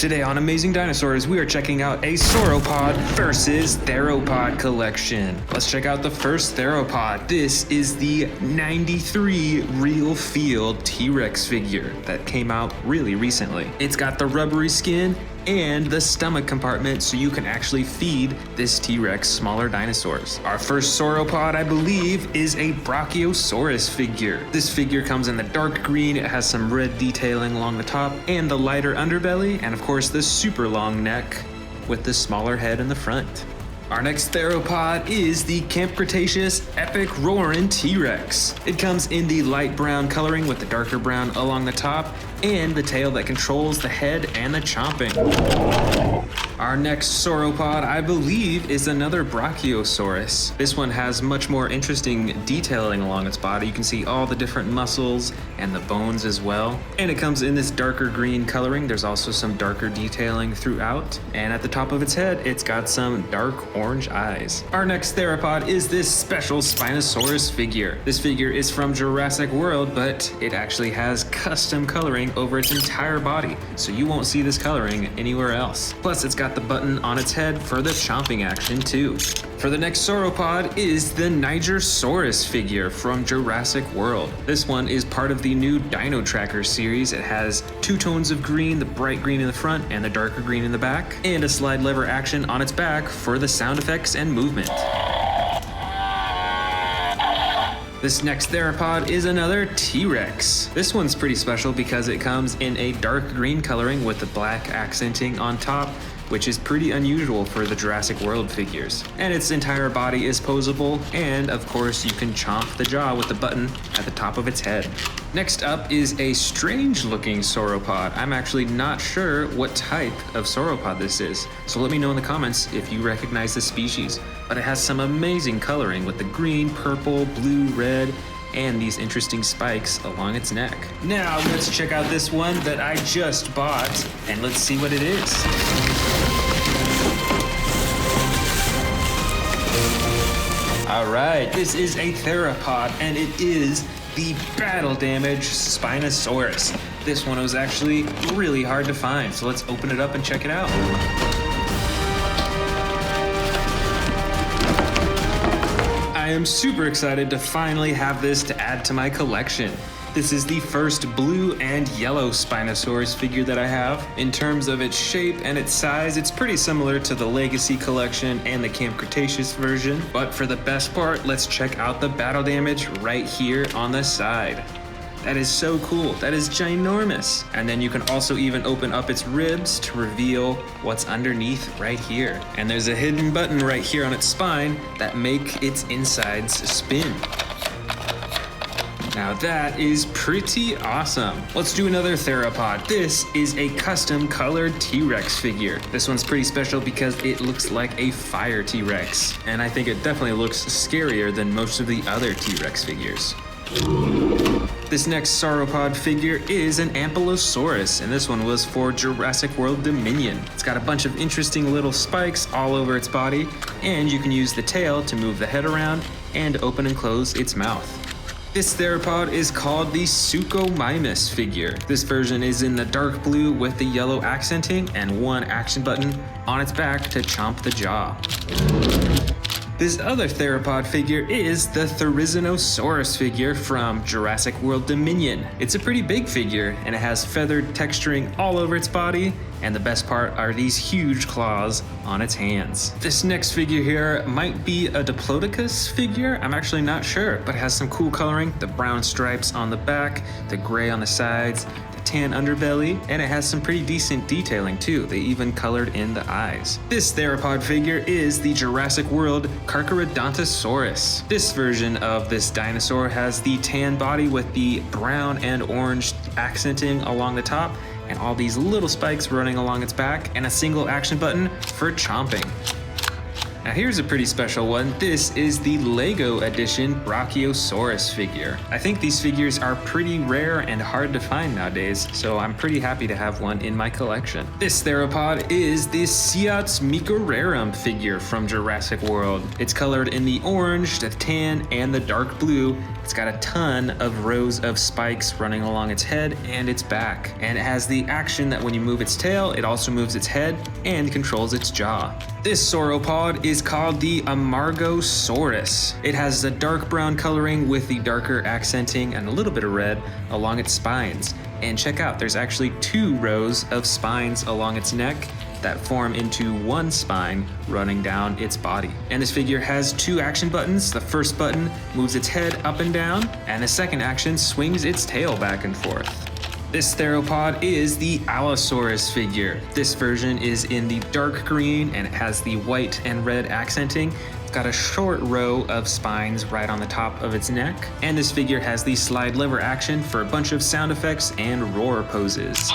Today on Amazing Dinosaurs, we are checking out a Sauropod versus Theropod collection. Let's check out the first Theropod. This is the 93 real feel T-Rex figure that came out really recently. It's got the rubbery skin and the stomach compartment so you can actually feed this T-Rex smaller dinosaurs. Our first Sauropod, I believe, is a Brachiosaurus figure. This figure comes in the dark green, it has some red detailing along the top and the lighter underbelly, and of course the super long neck with the smaller head in the front. Our next Theropod is the Camp Cretaceous Epic Roarin' T-Rex. It comes in the light brown coloring with the darker brown along the top and the tail that controls the head and the chomping. Our next Sauropod, I believe, is another Brachiosaurus. This one has much more interesting detailing along its body. You can see all the different muscles and the bones as well. And it comes in this darker green coloring. There's also some darker detailing throughout. And at the top of its head, it's got some dark orange eyes. Our next Theropod is this special Spinosaurus figure. This figure is from Jurassic World, but it actually has custom coloring over its entire body, so you won't see this coloring anywhere else. Plus, it's got the button on its head for the chomping action too. For the next Sauropod is the Nigersaurus figure from Jurassic World. This one is part of the new Dino Tracker series. It has two tones of green, the bright green in the front and the darker green in the back, and a slide lever action on its back for the sound effects and movement. This next Theropod is another T-Rex. This one's pretty special because it comes in a dark green coloring with the black accenting on top, which is pretty unusual for the Jurassic World figures. And its entire body is posable, and of course you can chomp the jaw with the button at the top of its head. Next up is a strange looking Sauropod. I'm actually not sure what type of Sauropod this is, so let me know in the comments if you recognize the species. But it has some amazing coloring with the green, purple, blue, red, and these interesting spikes along its neck. Now let's check out this one that I just bought, and let's see what it is. All right, this is a Theropod, and it is the battle damage Spinosaurus. This one was actually really hard to find, so let's open it up and check it out. I am super excited to finally have this to add to my collection. This is the first blue and yellow Spinosaurus figure that I have. In terms of its shape and its size, it's pretty similar to the Legacy collection and the Camp Cretaceous version. But for the best part, let's check out the battle damage right here on the side. That is so cool. That is ginormous. And then you can also even open up its ribs to reveal what's underneath right here. And there's a hidden button right here on its spine that make its insides spin. Now that is pretty awesome. Let's do another Theropod. This is a custom colored T-Rex figure. This one's pretty special because it looks like a fire T-Rex. And I think it definitely looks scarier than most of the other T-Rex figures. This next Sauropod figure is an Ankylosaurus, and this one was for Jurassic World Dominion. It's got a bunch of interesting little spikes all over its body, and you can use the tail to move the head around and open and close its mouth. This Theropod is called the Suchomimus figure. This version is in the dark blue with the yellow accenting and one action button on its back to chomp the jaw. This other Theropod figure is the Therizinosaurus figure from Jurassic World Dominion. It's a pretty big figure, and it has feathered texturing all over its body, and the best part are these huge claws on its hands. This next figure here might be a Diplodocus figure, I'm actually not sure, but it has some cool coloring, the brown stripes on the back, the gray on the sides, tan underbelly, and it has some pretty decent detailing too. They even colored in the eyes. This Theropod figure is the Jurassic World Carcharodontosaurus. This version of this dinosaur has the tan body with the brown and orange accenting along the top, and all these little spikes running along its back, and a single action button for chomping. Now here's a pretty special one. This is the Lego edition Brachiosaurus figure. I think these figures are pretty rare and hard to find nowadays, so I'm pretty happy to have one in my collection. This Theropod is the Seats Microrarum figure from Jurassic World. It's colored in the orange, the tan, and the dark blue, It's got a ton of rows of spikes running along its head and its back. And it has the action that when you move its tail, it also moves its head and controls its jaw. This sauropod is called the Amargosaurus. It has a dark brown coloring with the darker accenting and a little bit of red along its spines. And check out, there's actually 2 rows of spines along its neck that form into one spine running down its body. And this figure has 2 action buttons. The first button moves its head up and down, and the second action swings its tail back and forth. This theropod is the Allosaurus figure. This version is in the dark green and it has the white and red accenting. It's got a short row of spines right on the top of its neck. And this figure has the slide lever action for a bunch of sound effects and roar poses.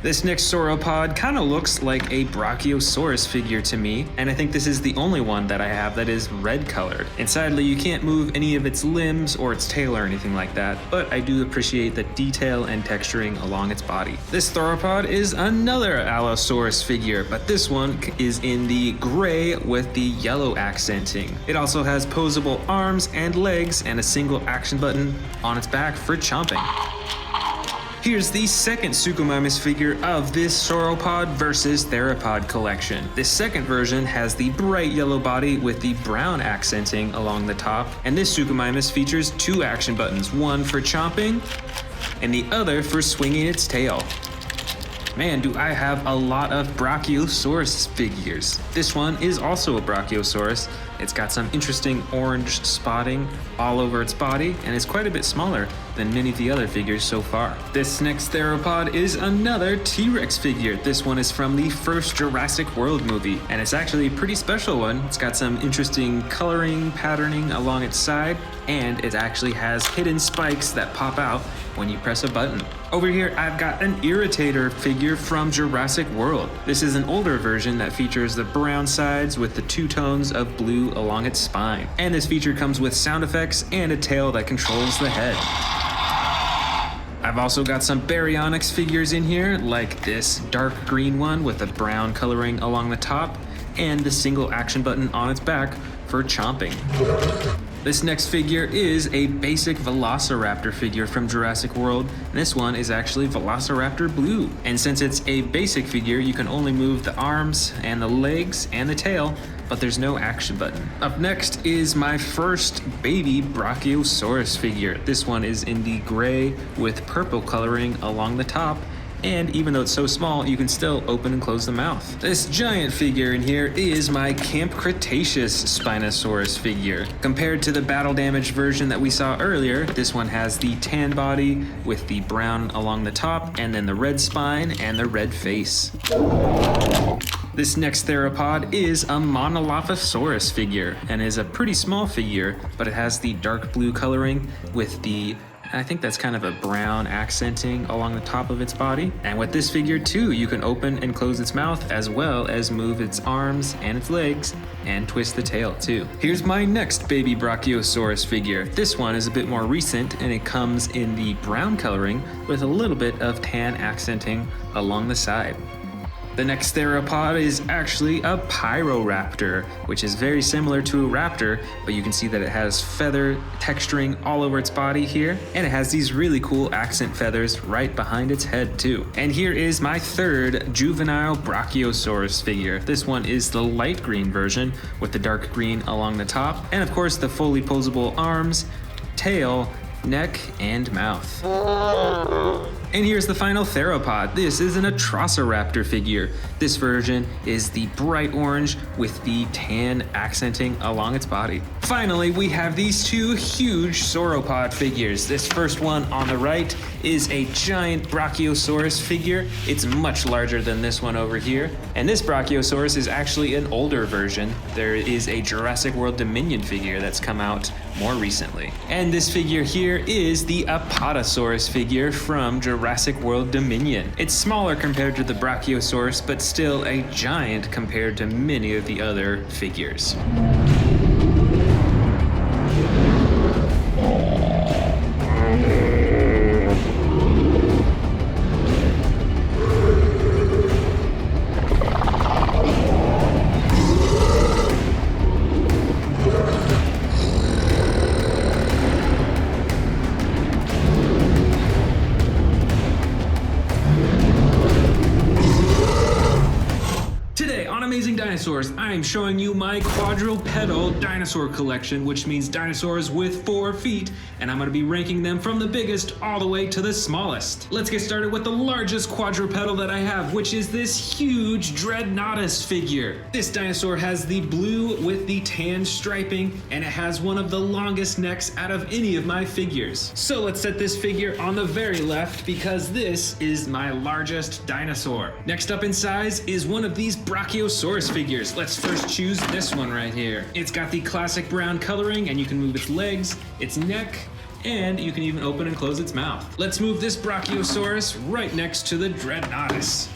This next sauropod kind of looks like a Brachiosaurus figure to me, and I think this is the only one that I have that is red colored. And sadly, you can't move any of its limbs or its tail or anything like that, but I do appreciate the detail and texturing along its body. This theropod is another Allosaurus figure, but this one is in the gray with the yellow accenting. It also has posable arms and legs and a single action button on its back for chomping. Here's the second Suchomimus figure of this sauropod versus theropod collection. This second version has the bright yellow body with the brown accenting along the top, and this Suchomimus features 2 action buttons, one for chomping and the other for swinging its tail. Man, do I have a lot of Brachiosaurus figures. This one is also a Brachiosaurus. It's got some interesting orange spotting all over its body, and it's quite a bit smaller than many of the other figures so far. This next theropod is another T-Rex figure. This one is from the first Jurassic World movie, and it's actually a pretty special one. It's got some interesting coloring, patterning along its side, and it actually has hidden spikes that pop out when you press a button. Over here, I've got an Irritator figure from Jurassic World. This is an older version that features the brown sides with the 2 tones of blue along its spine. And this feature comes with sound effects and a tail that controls the head. I've also got some Baryonyx figures in here, like this dark green one with the brown coloring along the top, and the single action button on its back for chomping. This next figure is a basic Velociraptor figure from Jurassic World, and this one is actually Velociraptor Blue. And since it's a basic figure, you can only move the arms and the legs and the tail, but there's no action button. Up next is my first baby Brachiosaurus figure. This one is in the gray with purple coloring along the top, and even though it's so small, you can still open and close the mouth. This giant figure in here is my Camp Cretaceous Spinosaurus figure. Compared to the battle damage version that we saw earlier, this one has the tan body with the brown along the top, and then the red spine and the red face. This next theropod is a Monolophosaurus figure, and is a pretty small figure, but it has the dark blue coloring with the I think that's kind of a brown accenting along the top of its body. And with this figure too, you can open and close its mouth as well as move its arms and its legs and twist the tail too. Here's my next baby Brachiosaurus figure. This one is a bit more recent and it comes in the brown coloring with a little bit of tan accenting along the side. The next theropod is actually a Pyroraptor, which is very similar to a raptor, but you can see that it has feather texturing all over its body here, and it has these really cool accent feathers right behind its head too. And here is my third juvenile Brachiosaurus figure. This one is the light green version with the dark green along the top, and of course the fully posable arms, tail, neck, and mouth. And here's the final theropod. This is an Atrociraptor figure. This version is the bright orange with the tan accenting along its body. Finally, we have these 2 huge sauropod figures. This first one on the right is a giant Brachiosaurus figure. It's much larger than this one over here. And this Brachiosaurus is actually an older version. There is a Jurassic World Dominion figure that's come out more recently. And this figure here is the Apatosaurus figure from Jurassic World Dominion. It's smaller compared to the Brachiosaurus, but still a giant compared to many of the other figures. Amazing dinosaurs, I am showing you my quadrupedal dinosaur collection, which means dinosaurs with 4 feet, and I'm going to be ranking them from the biggest all the way to the smallest. Let's get started with the largest quadrupedal that I have, which is this huge Dreadnoughtus figure. This dinosaur has the blue with the tan striping, and it has one of the longest necks out of any of my figures. So let's set this figure on the very left because this is my largest dinosaur. Next up in size is one of these Brachiosaurus figures. Let's first choose this one right here. It's got the classic brown coloring, and you can move its legs, its neck, and you can even open and close its mouth. Let's move this Brachiosaurus right next to the Dreadnoughtus.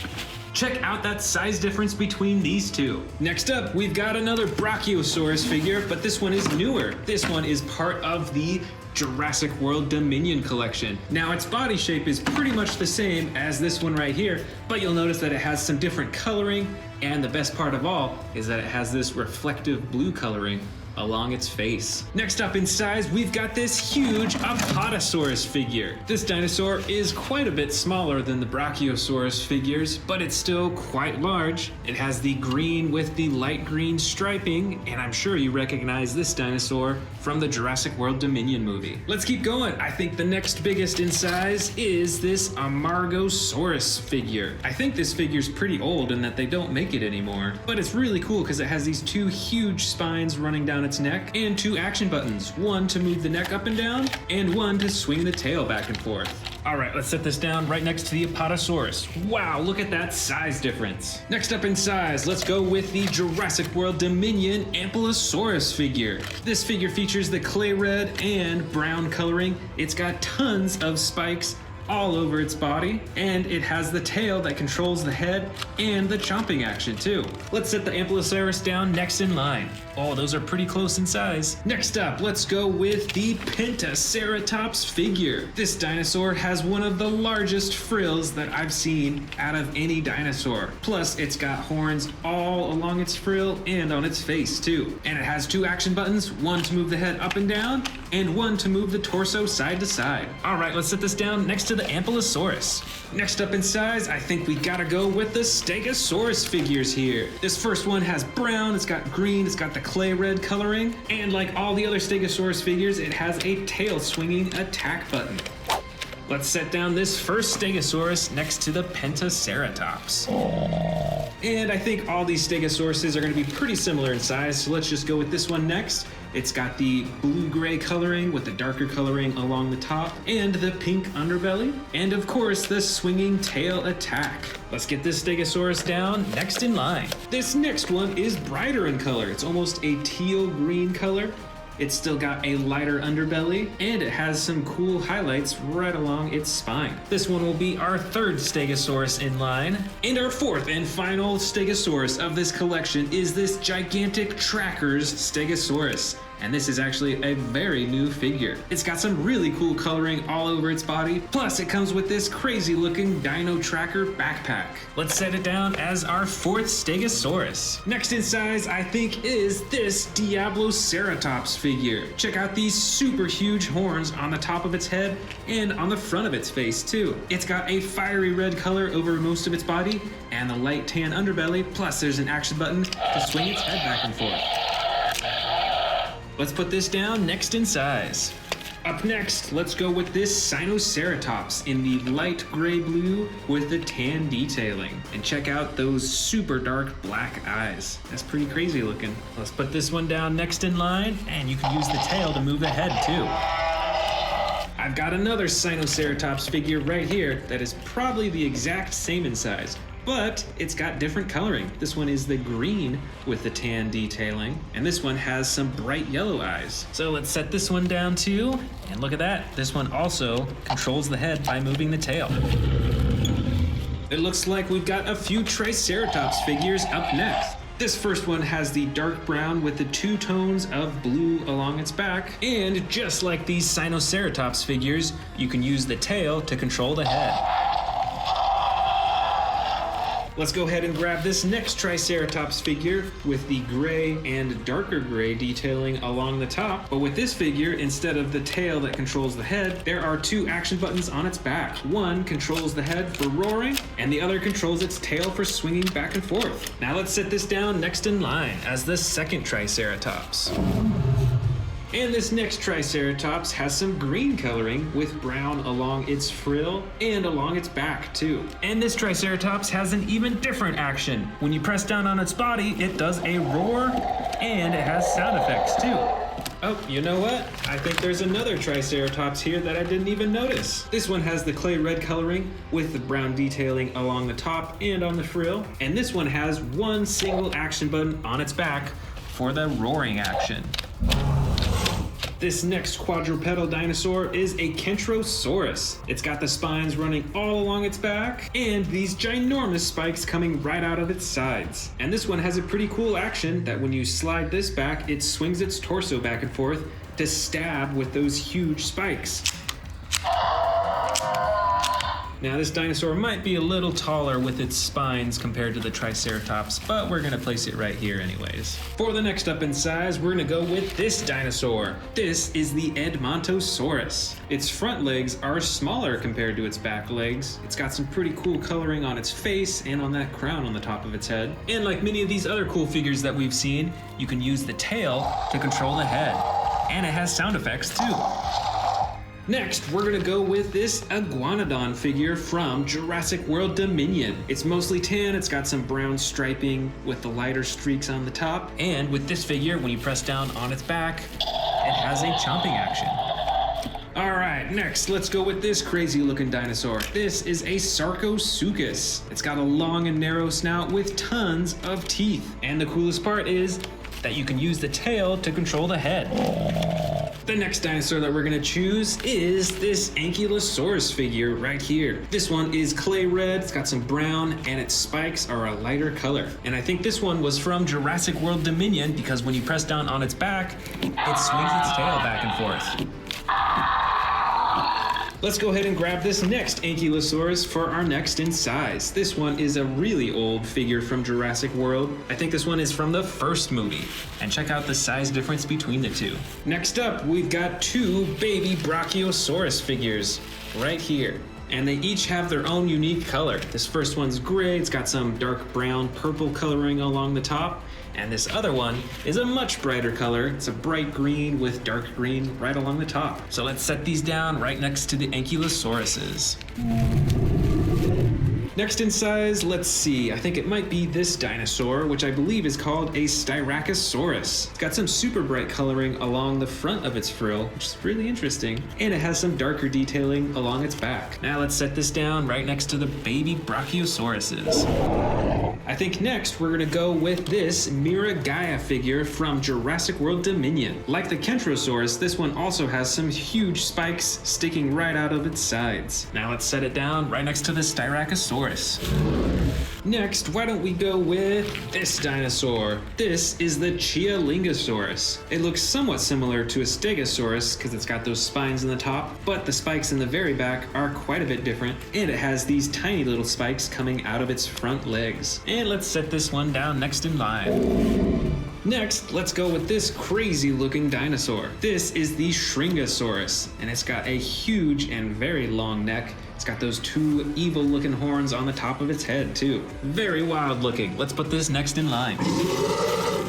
Check out that size difference between these two. Next up, we've got another Brachiosaurus figure, but this one is newer. This one is part of the Jurassic World Dominion collection. Now, its body shape is pretty much the same as this one right here, but you'll notice that it has some different coloring, and the best part of all is that it has this reflective blue coloring along its face. Next up in size, we've got this huge Apatosaurus figure. This dinosaur is quite a bit smaller than the Brachiosaurus figures, but it's still quite large. It has the green with the light green striping, and I'm sure you recognize this dinosaur from the Jurassic World Dominion movie. Let's keep going. I think the next biggest in size is this Amargosaurus figure. I think this figure's pretty old and that they don't make it anymore, but it's really cool because it has these 2 huge spines running down its neck and 2 action buttons, one to move the neck up and down and one to swing the tail back and forth. All right, let's set this down right next to the Apatosaurus. Wow, look at that size difference. Next up in size, let's go with the Jurassic World Dominion Ankylosaurus figure. This figure features the clay red and brown coloring. It's got tons of spikes all over its body, and it has the tail that controls the head and the chomping action too. Let's set the Ankylosaurus down next in line. Oh, those are pretty close in size. Next up, let's go with the Pentaceratops figure. This dinosaur has one of the largest frills that I've seen out of any dinosaur. Plus, it's got horns all along its frill and on its face too. And it has 2 action buttons, one to move the head up and down, and one to move the torso side to side. All right, let's set this down next to the Ankylosaurus. Next up in size, I think we gotta go with the Stegosaurus figures here. This first one has brown, it's got green, it's got the clay red coloring, and like all the other Stegosaurus figures, it has a tail swinging attack button. Let's set down this first Stegosaurus next to the Pentaceratops. And I think all these Stegosauruses are going to be pretty similar in size, so let's just go with this one next. It's got the blue-gray coloring with the darker coloring along the top and the pink underbelly, and of course the swinging tail attack. Let's get this Stegosaurus down next in line. This next one is brighter in color. It's almost a teal green color. It's still got a lighter underbelly, and it has some cool highlights right along its spine. This one will be our 3rd Stegosaurus in line. And our 4th and final Stegosaurus of this collection is this gigantic Trackers Stegosaurus. And this is actually a very new figure. It's got some really cool coloring all over its body. Plus, it comes with this crazy looking Dino Tracker backpack. Let's set it down as our 4th Stegosaurus. Next in size, I think, is this Diabloceratops figure. Check out these super huge horns on the top of its head and on the front of its face too. It's got a fiery red color over most of its body and the light tan underbelly. Plus, there's an action button to swing its head back and forth. Let's put this down next in size. Up next, let's go with this Spinosaurus in the light gray blue with the tan detailing. And check out those super dark black eyes. That's pretty crazy looking. Let's put this one down next in line, and you can use the tail to move the head too. I've got another Spinosaurus figure right here that is probably the exact same in size, but it's got different coloring. This one is the green with the tan detailing, and this one has some bright yellow eyes. So let's set this one down too, and look at that. This one also controls the head by moving the tail. It looks like we've got a few Triceratops figures up next. This first one has the dark brown with the 2 tones of blue along its back, and just like these Spinosaurus figures, you can use the tail to control the head. Let's go ahead and grab this next Triceratops figure with the gray and darker gray detailing along the top. But with this figure, instead of the tail that controls the head, there are two action buttons on its back. One controls the head for roaring, and the other controls its tail for swinging back and forth. Now let's set this down next in line as the second Triceratops. And this next Triceratops has some green coloring with brown along its frill and along its back too. And this Triceratops has an even different action. When you press down on its body, it does a roar and it has sound effects too. Oh, you know what? I think there's another Triceratops here that I didn't even notice. This one has the clay red coloring with the brown detailing along the top and on the frill. And this one has one single action button on its back for the roaring action. This next quadrupedal dinosaur is a Kentrosaurus. It's got the spines running all along its back and these ginormous spikes coming right out of its sides. And this one has a pretty cool action that when you slide this back, it swings its torso back and forth to stab with those huge spikes. Now this dinosaur might be a little taller with its spines compared to the Triceratops, but we're gonna place it right here anyways. For the next up in size, we're gonna go with this dinosaur. This is the Edmontosaurus. Its front legs are smaller compared to its back legs. It's got some pretty cool coloring on its face and on that crown on the top of its head. And like many of these other cool figures that we've seen, you can use the tail to control the head. And it has sound effects too. Next, we're gonna go with this Iguanodon figure from Jurassic World Dominion. It's mostly tan, it's got some brown striping with the lighter streaks on the top. And with this figure, when you press down on its back, it has a chomping action. All right, next, let's go with this crazy looking dinosaur. This is a Sarcosuchus. It's got a long and narrow snout with tons of teeth. And the coolest part is that you can use the tail to control the head. The next dinosaur that we're gonna choose is this Ankylosaurus figure right here. This one is clay red, it's got some brown, and its spikes are a lighter color. And I think this one was from Jurassic World Dominion because when you press down on its back, it swings its tail back and forth. Let's go ahead and grab this next Ankylosaurus for our next in size. This one is a really old figure from Jurassic World. I think this one is from the first movie. And check out the size difference between the two. Next up, we've got two baby Brachiosaurus figures right here. And they each have their own unique color. This first one's gray, it's got some dark brown purple coloring along the top. And this other one is a much brighter color. It's a bright green with dark green right along the top. So let's set these down right next to the Ankylosauruses. Next in size, let's see, I think it might be this dinosaur, which I believe is called a Styracosaurus. It's got some super bright coloring along the front of its frill, which is really interesting, and it has some darker detailing along its back. Now let's set this down right next to the baby Brachiosauruses. I think next we're gonna go with this Miragaia figure from Jurassic World Dominion. Like the Kentrosaurus, this one also has some huge spikes sticking right out of its sides. Now let's set it down right next to the Styracosaurus. Next, why don't we go with this dinosaur? This is the Chialingosaurus. It looks somewhat similar to a Stegosaurus because it's got those spines in the top, but the spikes in the very back are quite a bit different, and it has these tiny little spikes coming out of its front legs. And let's set this one down next in line. Next, let's go with this crazy looking dinosaur. This is the Shringosaurus, and it's got a huge and very long neck. It's got those two evil looking horns on the top of its head too. Very wild looking. Let's put this next in line.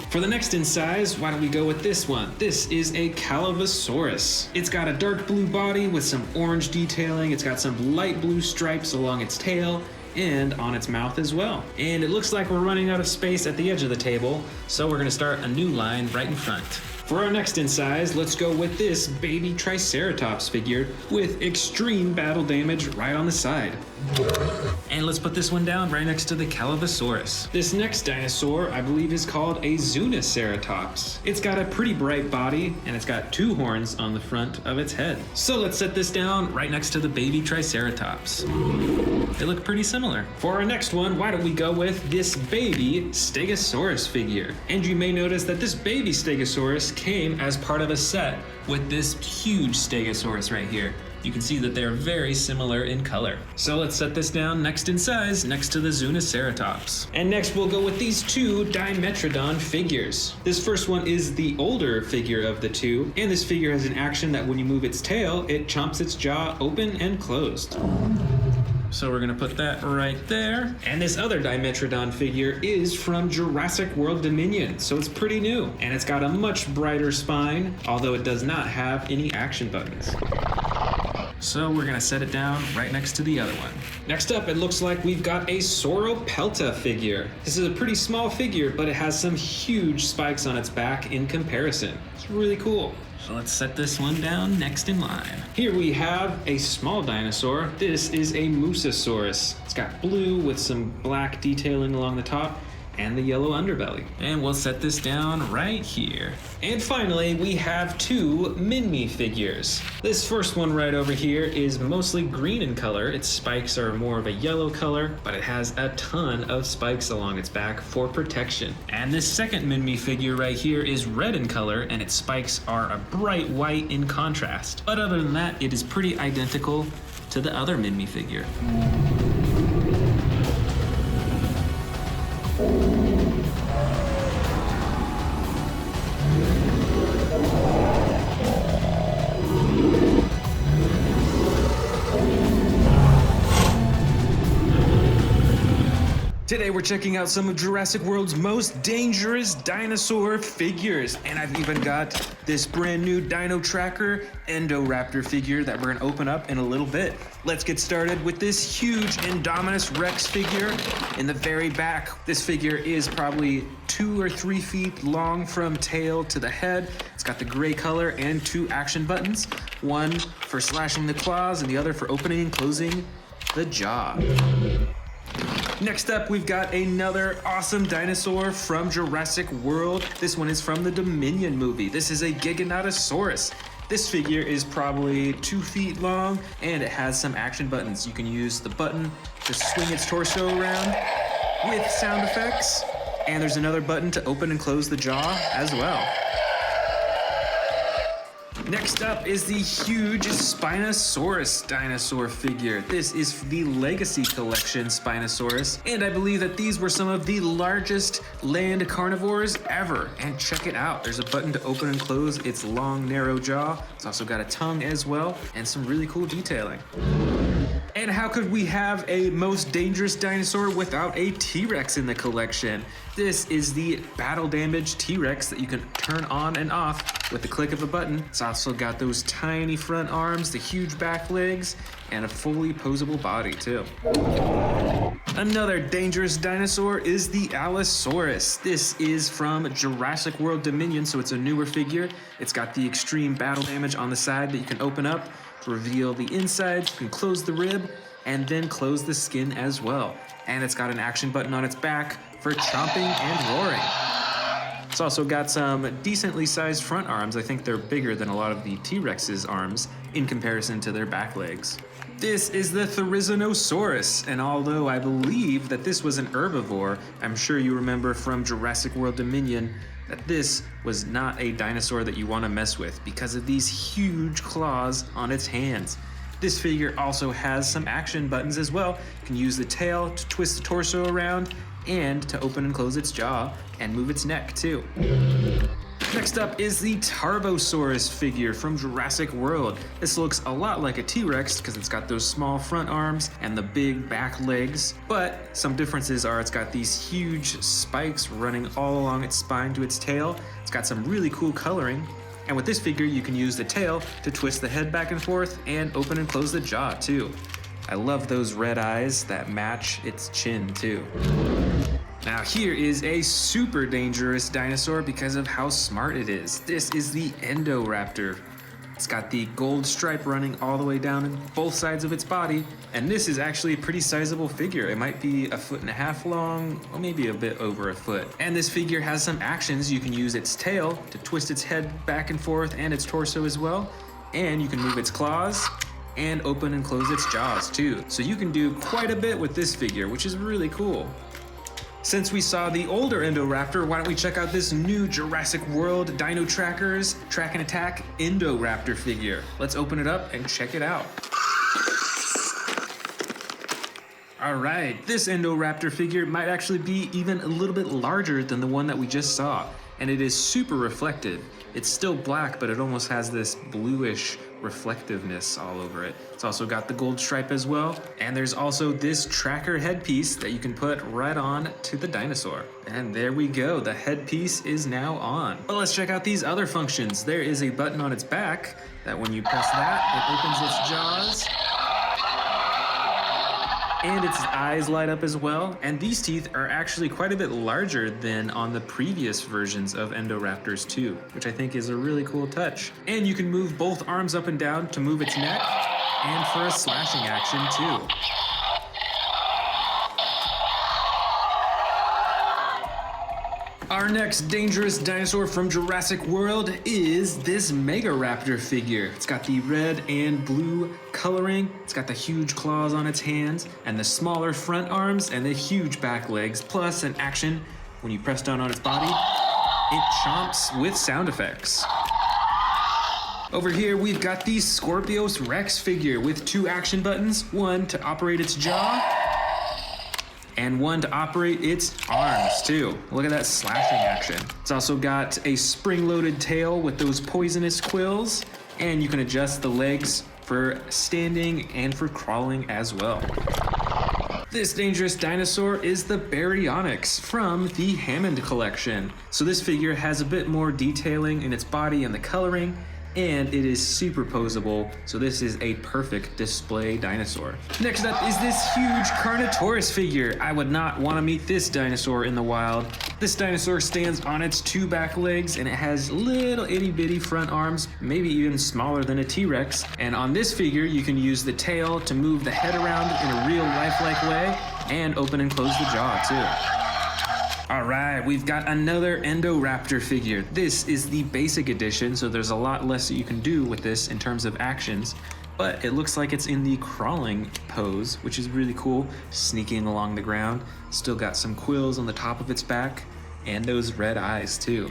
For the next in size, why don't we go with this one? This is a Calavosaurus. It's got a dark blue body with some orange detailing. It's got some light blue stripes along its tail and on its mouth as well. And it looks like we're running out of space at the edge of the table, so we're gonna start a new line right in front. For our next in size, let's go with this baby Triceratops figure with extreme battle damage right on the side. And let's put this one down right next to the Calavosaurus. This next dinosaur, I believe, is called a Zuniceratops. It's got a pretty bright body, and it's got two horns on the front of its head. So let's set this down right next to the baby Triceratops. They look pretty similar. For our next one, why don't we go with this baby Stegosaurus figure? And you may notice that this baby Stegosaurus came as part of a set with this huge Stegosaurus right here. You can see that they're very similar in color. So let's set this down next in size, next to the Zuniceratops. And next we'll go with these two Dimetrodon figures. This first one is the older figure of the two, and this figure has an action that when you move its tail, it chomps its jaw open and closed. So we're gonna put that right there. And this other Dimetrodon figure is from Jurassic World Dominion, so it's pretty new. And it's got a much brighter spine, although it does not have any action buttons. So we're gonna set it down right next to the other one. Next up, it looks like we've got a Sauropelta figure. This is a pretty small figure, but it has some huge spikes on its back in comparison. It's really cool. So let's set this one down next in line. Here we have a small dinosaur. This is a Mosasaurus. It's got blue with some black detailing along the top and the yellow underbelly. And we'll set this down right here. And finally, we have two Minmi figures. This first one right over here is mostly green in color. Its spikes are more of a yellow color, but it has a ton of spikes along its back for protection. And this second Minmi figure right here is red in color, and its spikes are a bright white in contrast. But other than that, it is pretty identical to the other Minmi figure. Today we're checking out some of Jurassic World's most dangerous dinosaur figures. And I've even got this brand new Dino Tracker Endoraptor figure that we're gonna open up in a little bit. Let's get started with this huge Indominus Rex figure in the very back. This figure is probably 2 or 3 feet long from tail to the head. It's got the gray color and 2 action buttons, one for slashing the claws and the other for opening and closing the jaw. Next up, we've got another awesome dinosaur from Jurassic World. This one is from the Dominion movie. This is a Giganotosaurus. This figure is probably 2 feet long, and it has some action buttons. You can use the button to swing its torso around with sound effects, and there's another button to open and close the jaw as well. Next up is the huge Spinosaurus dinosaur figure. This is the Legacy Collection Spinosaurus, and I believe that these were some of the largest land carnivores ever. And check it out, there's a button to open and close its long, narrow jaw. It's also got a tongue as well, and some really cool detailing. And how could we have a most dangerous dinosaur without a T-Rex in the collection? This is the battle damaged T-Rex that you can turn on and off with the click of a button. It's also got those tiny front arms, the huge back legs, and a fully posable body too. Another dangerous dinosaur is the Allosaurus. This is from Jurassic World Dominion, so it's a newer figure. It's got the extreme battle damage on the side that you can open up to reveal the inside. You can close the rib and then close the skin as well. And it's got an action button on its back for chomping and roaring. It's also got some decently sized front arms. I think they're bigger than a lot of the T-Rex's arms in comparison to their back legs. This is the Therizinosaurus, and although I believe that this was an herbivore, I'm sure you remember from Jurassic World Dominion that this was not a dinosaur that you want to mess with because of these huge claws on its hands. This figure also has some action buttons as well. You can use the tail to twist the torso around and to open and close its jaw and move its neck too. Next up is the Tarbosaurus figure from Jurassic World. This looks a lot like a T-Rex because it's got those small front arms and the big back legs, but some differences are it's got these huge spikes running all along its spine to its tail. It's got some really cool coloring, and with this figure you can use the tail to twist the head back and forth and open and close the jaw too. I love those red eyes that match its chin too. Now here is a super dangerous dinosaur because of how smart it is. This is the Endoraptor. It's got the gold stripe running all the way down both sides of its body, and this is actually a pretty sizable figure. It might be 1.5 feet long, or maybe a bit over a foot. And this figure has some actions. You can use its tail to twist its head back and forth and its torso as well, and you can move its claws and open and close its jaws too. So you can do quite a bit with this figure, which is really cool. Since we saw the older Indoraptor, why don't we check out this new Jurassic World Dino Trackers Track and Attack Indoraptor figure. Let's open it up and check it out. Alright, this Indoraptor figure might actually be even a little bit larger than the one that we just saw, and it is super reflective. It's still black, but it almost has this bluish reflectiveness all over it. It's also got the gold stripe as well, and there's also this tracker headpiece that you can put right on to the dinosaur. And there we go, the headpiece is now on. But let's check out these other functions. There is a button on its back that when you press that, it opens its jaws. And its eyes light up as well. And these teeth are actually quite a bit larger than on the previous versions of Indoraptors 2, which I think is a really cool touch. And you can move both arms up and down to move its neck and for a slashing action too. Our next dangerous dinosaur from Jurassic World is this Megaraptor figure. It's got the red and blue coloring, it's got the huge claws on its hands, and the smaller front arms and the huge back legs, plus an action when you press down on its body, it chomps with sound effects. Over here we've got the Scorpius Rex figure with two action buttons, one to operate its jaw, and one to operate its arms too. Look at that slashing action. It's also got a spring-loaded tail with those poisonous quills, and you can adjust the legs for standing and for crawling as well. This dangerous dinosaur is the Baryonyx from the Hammond collection. So this figure has a bit more detailing in its body and the coloring, and it is super posable, so this is a perfect display dinosaur. Next up is this huge Carnotaurus figure. I would not want to meet this dinosaur in the wild. This dinosaur stands on its two back legs, and it has little itty bitty front arms, maybe even smaller than a T-Rex. And on this figure, you can use the tail to move the head around in a real lifelike way, and open and close the jaw too. Alright, we've got another Indoraptor figure. This is the basic edition, so there's a lot less that you can do with this in terms of actions, but it looks like it's in the crawling pose, which is really cool, sneaking along the ground. Still got some quills on the top of its back, and those red eyes too.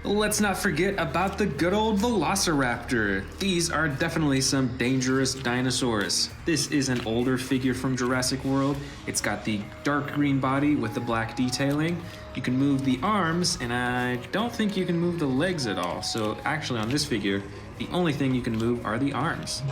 Let's not forget about the good old Velociraptor. These are definitely some dangerous dinosaurs. This is an older figure from Jurassic World. It's got the dark green body with the black detailing. You can move the arms, and I don't think you can move the legs at all. So actually on this figure, the only thing you can move are the arms.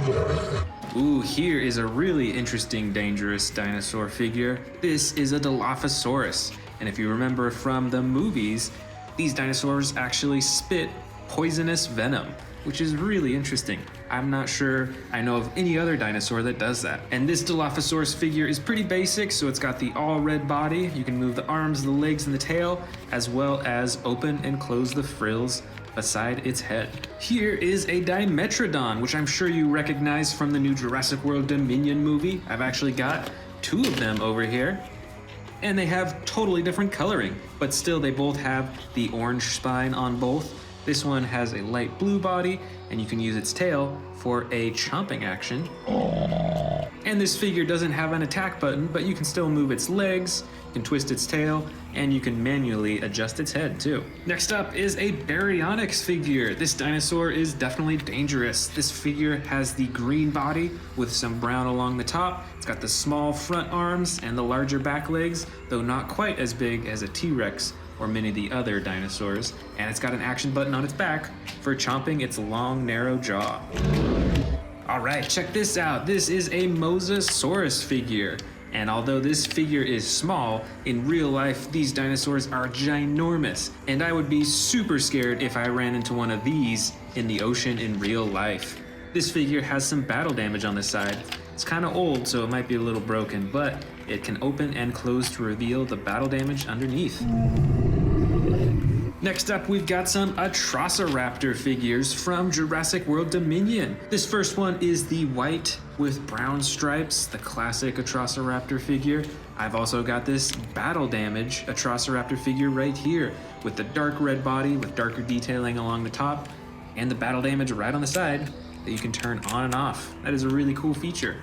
Ooh, here is a really interesting dangerous dinosaur figure. This is a Dilophosaurus. And if you remember from the movies, these dinosaurs actually spit poisonous venom, which is really interesting. I'm not sure I know of any other dinosaur that does that. And this Dilophosaurus figure is pretty basic, so it's got the all red body. You can move the arms, the legs, and the tail, as well as open and close the frills beside its head. Here is a Dimetrodon, which I'm sure you recognize from the new Jurassic World Dominion movie. I've actually got two of them over here, and they have totally different coloring, but still they both have the orange spine on both. This one has a light blue body, and you can use its tail for a chomping action. And this figure doesn't have an attack button, but you can still move its legs, you can twist its tail, and you can manually adjust its head too. Next up is a Baryonyx figure. This dinosaur is definitely dangerous. This figure has the green body with some brown along the top. It's got the small front arms and the larger back legs, though not quite as big as a T-Rex or many of the other dinosaurs. And it's got an action button on its back for chomping its long, narrow jaw. All right, check this out. This is a Mosasaurus figure. And although this figure is small, in real life, these dinosaurs are ginormous. And I would be super scared if I ran into one of these in the ocean in real life. This figure has some battle damage on the side. It's kind of old, so it might be a little broken, but it can open and close to reveal the battle damage underneath. Next up, we've got some Atrociraptor figures from Jurassic World Dominion. This first one is the white with brown stripes, the classic Atrociraptor figure. I've also got this battle damage Atrociraptor figure right here with the dark red body with darker detailing along the top and the battle damage right on the side that you can turn on and off. That is a really cool feature.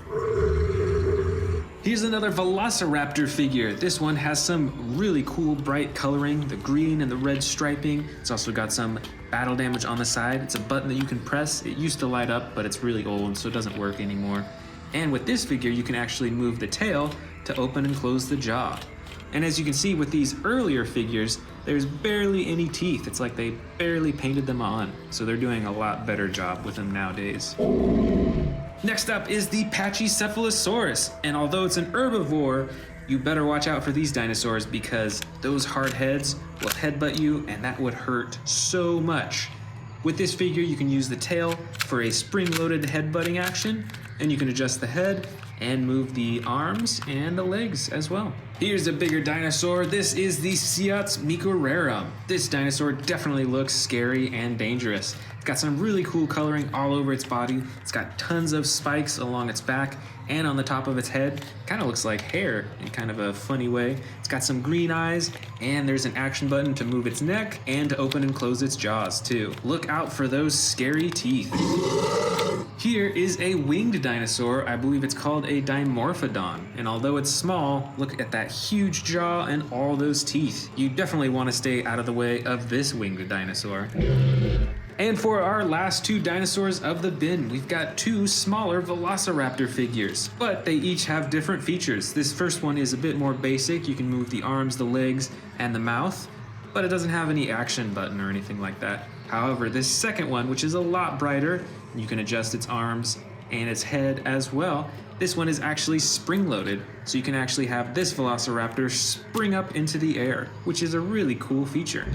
Here's another Velociraptor figure. This one has some really cool bright coloring, the green and the red striping. It's also got some battle damage on the side. It's a button that you can press. It used to light up, but it's really old, so it doesn't work anymore. And with this figure, you can actually move the tail to open and close the jaw. And as you can see with these earlier figures, there's barely any teeth. It's like they barely painted them on. So they're doing a lot better job with them nowadays. Next up is the Brachiosaurus, and although it's an herbivore, you better watch out for these dinosaurs because those hard heads will headbutt you and that would hurt so much. With this figure, you can use the tail for a spring-loaded headbutting action, and you can adjust the head and move the arms and the legs as well. Here's a bigger dinosaur. This is the Microrarum. This dinosaur definitely looks scary and dangerous. It's got some really cool coloring all over its body. It's got tons of spikes along its back and on the top of its head. Kind of looks like hair in kind of a funny way. It's got some green eyes, and there's an action button to move its neck and to open and close its jaws too. Look out for those scary teeth. Here is a winged dinosaur. I believe it's called a Dimorphodon. And although it's small, look at that huge jaw and all those teeth. You definitely want to stay out of the way of this winged dinosaur. And for our last two dinosaurs of the bin, we've got two smaller Velociraptor figures, but they each have different features. This first one is a bit more basic. You can move the arms, the legs, and the mouth, but it doesn't have any action button or anything like that. However, this second one, which is a lot brighter, you can adjust its arms and its head as well. This one is actually spring-loaded, so you can actually have this Velociraptor spring up into the air, which is a really cool feature.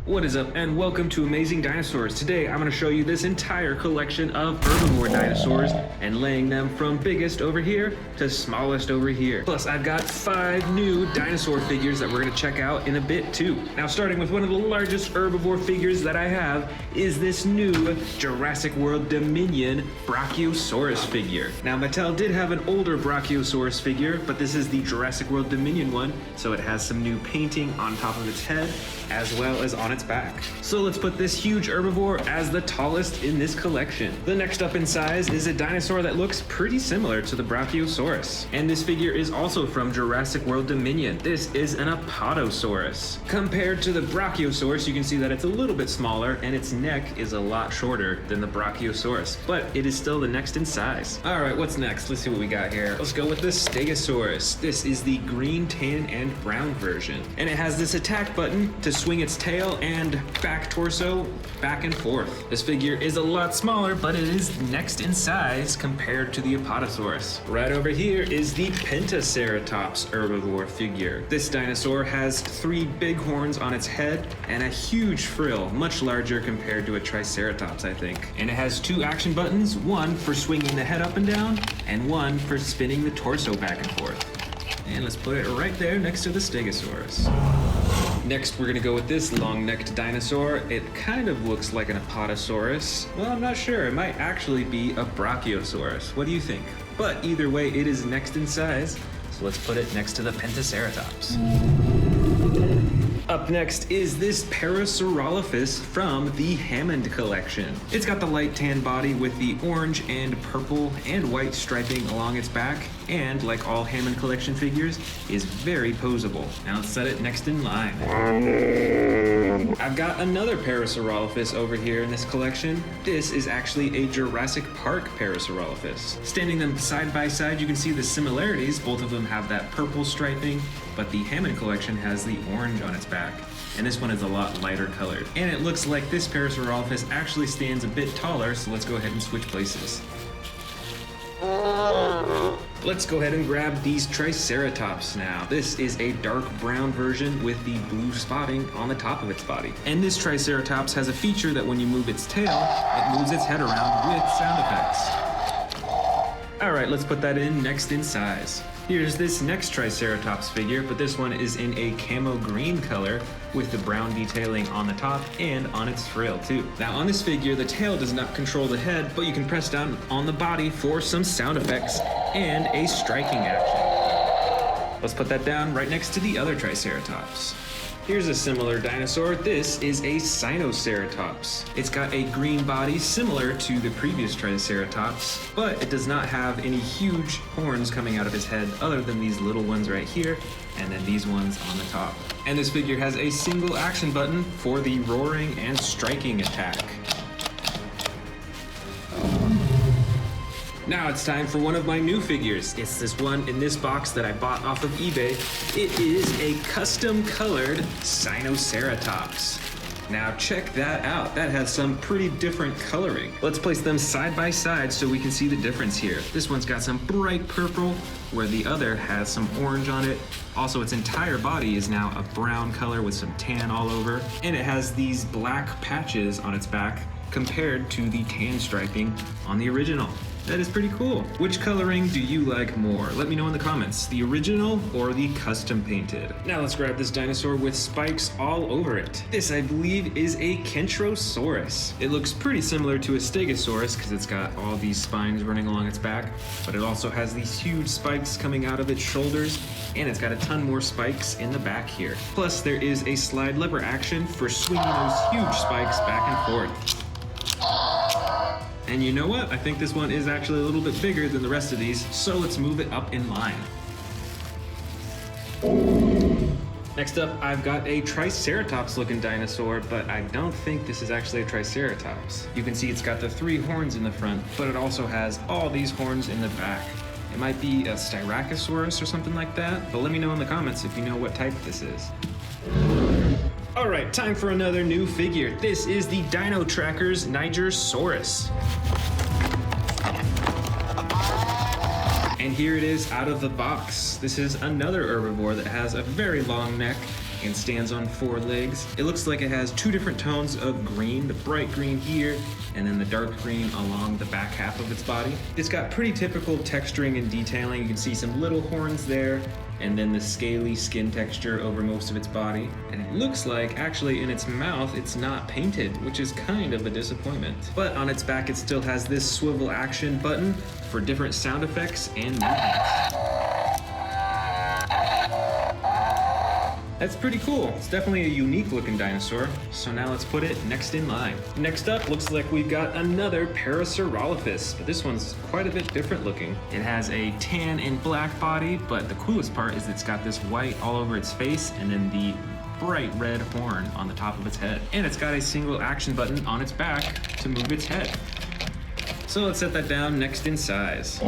What is up, and welcome to Amazing Dinosaurs. Today I'm going to show you this entire collection of herbivore dinosaurs and laying them from biggest over here to smallest over here. Plus I've got 5 new dinosaur figures that we're going to check out in a bit too. Now starting with one of the largest herbivore figures that I have is this new Jurassic World Dominion Brachiosaurus figure. Now Mattel did have an older Brachiosaurus figure, but this is the Jurassic World Dominion one, so it has some new painting on top of its head as well as on its back. So let's put this huge herbivore as the tallest in this collection. The next up in size is a dinosaur that looks pretty similar to the Brachiosaurus. And this figure is also from Jurassic World Dominion. This is an Apatosaurus. Compared to the Brachiosaurus, you can see that it's a little bit smaller and its neck is a lot shorter than the Brachiosaurus, but it is still the next in size. All right, what's next? Let's see what we got here. Let's go with the Stegosaurus. This is the green, tan, and brown version. And it has this attack button to swing its tail and back torso back and forth. This figure is a lot smaller, but it is next in size compared to the Apatosaurus. Right over here is the Pentaceratops herbivore figure. This dinosaur has 3 big horns on its head and a huge frill, much larger compared to a Triceratops, I think. And it has 2 action buttons, one for swinging the head up and down, and one for spinning the torso back and forth. And let's put it right there next to the Stegosaurus. Next, we're gonna go with this long-necked dinosaur. It kind of looks like an Apatosaurus. Well, I'm not sure. It might actually be a Brachiosaurus. What do you think? But either way, it is next in size. So let's put it next to the Pentaceratops. Up next is this Parasaurolophus from the Hammond collection. It's got the light tan body with the orange and purple and white striping along its back, and like all Hammond collection figures, is very posable. Now let's set it next in line. I've got another Parasaurolophus over here in this collection. This is actually a Jurassic Park Parasaurolophus. Standing them side by side, you can see the similarities. Both of them have that purple striping, but the Hammond collection has the orange on its back, and this one is a lot lighter colored. And it looks like this Parasaurolophus actually stands a bit taller, so let's go ahead and switch places. Let's go ahead and grab these Triceratops now. This is a dark brown version with the blue spotting on the top of its body. And this Triceratops has a feature that when you move its tail, it moves its head around with sound effects. All right, let's put that in next in size. Here's this next Triceratops figure, but this one is in a camo green color with the brown detailing on the top and on its frill too. Now on this figure, the tail does not control the head, but you can press down on the body for some sound effects and a striking action. Let's put that down right next to the other Triceratops. Here's a similar dinosaur. This is a Spinosaurus. It's got a green body similar to the previous Triceratops, but it does not have any huge horns coming out of his head other than these little ones right here and then these ones on the top. And this figure has a single action button for the roaring and striking attack. Now it's time for one of my new figures. It's this one in this box that I bought off of eBay. It is a custom colored Sinoceratops. Now check that out. That has some pretty different coloring. Let's place them side by side so we can see the difference here. This one's got some bright purple, where the other has some orange on it. Also, its entire body is now a brown color with some tan all over. And it has these black patches on its back compared to the tan striping on the original. That is pretty cool. Which coloring do you like more? Let me know in the comments, the original or the custom painted. Now let's grab this dinosaur with spikes all over it. This, I believe, is a Kentrosaurus. It looks pretty similar to a Stegosaurus because it's got all these spines running along its back, but it also has these huge spikes coming out of its shoulders, and it's got a ton more spikes in the back here. Plus, there is a slide lever action for swinging those huge spikes back and forth. And you know what? I think this one is actually a little bit bigger than the rest of these, so let's move it up in line. Next up, I've got a Triceratops looking dinosaur, but I don't think this is actually a Triceratops. You can see it's got the 3 horns in the front, but it also has all these horns in the back. It might be a Styracosaurus or something like that, but let me know in the comments if you know what type this is. All right, time for another new figure. This is the Dino Tracker's Nigersaurus. And here it is out of the box. This is another herbivore that has a very long neck and stands on 4 legs. It looks like it has 2 different tones of green, the bright green here, and then the dark green along the back half of its body. It's got pretty typical texturing and detailing. You can see some little horns there, and then the scaly skin texture over most of its body. And it looks like, actually, in its mouth, it's not painted, which is kind of a disappointment. But on its back, it still has this swivel action button for different sound effects and movements. That's pretty cool. It's definitely a unique looking dinosaur. So now let's put it next in line. Next up, looks like we've got another Parasaurolophus, but this one's quite a bit different looking. It has a tan and black body, but the coolest part is it's got this white all over its face and then the bright red horn on the top of its head. And it's got a single action button on its back to move its head. So let's set that down next in size.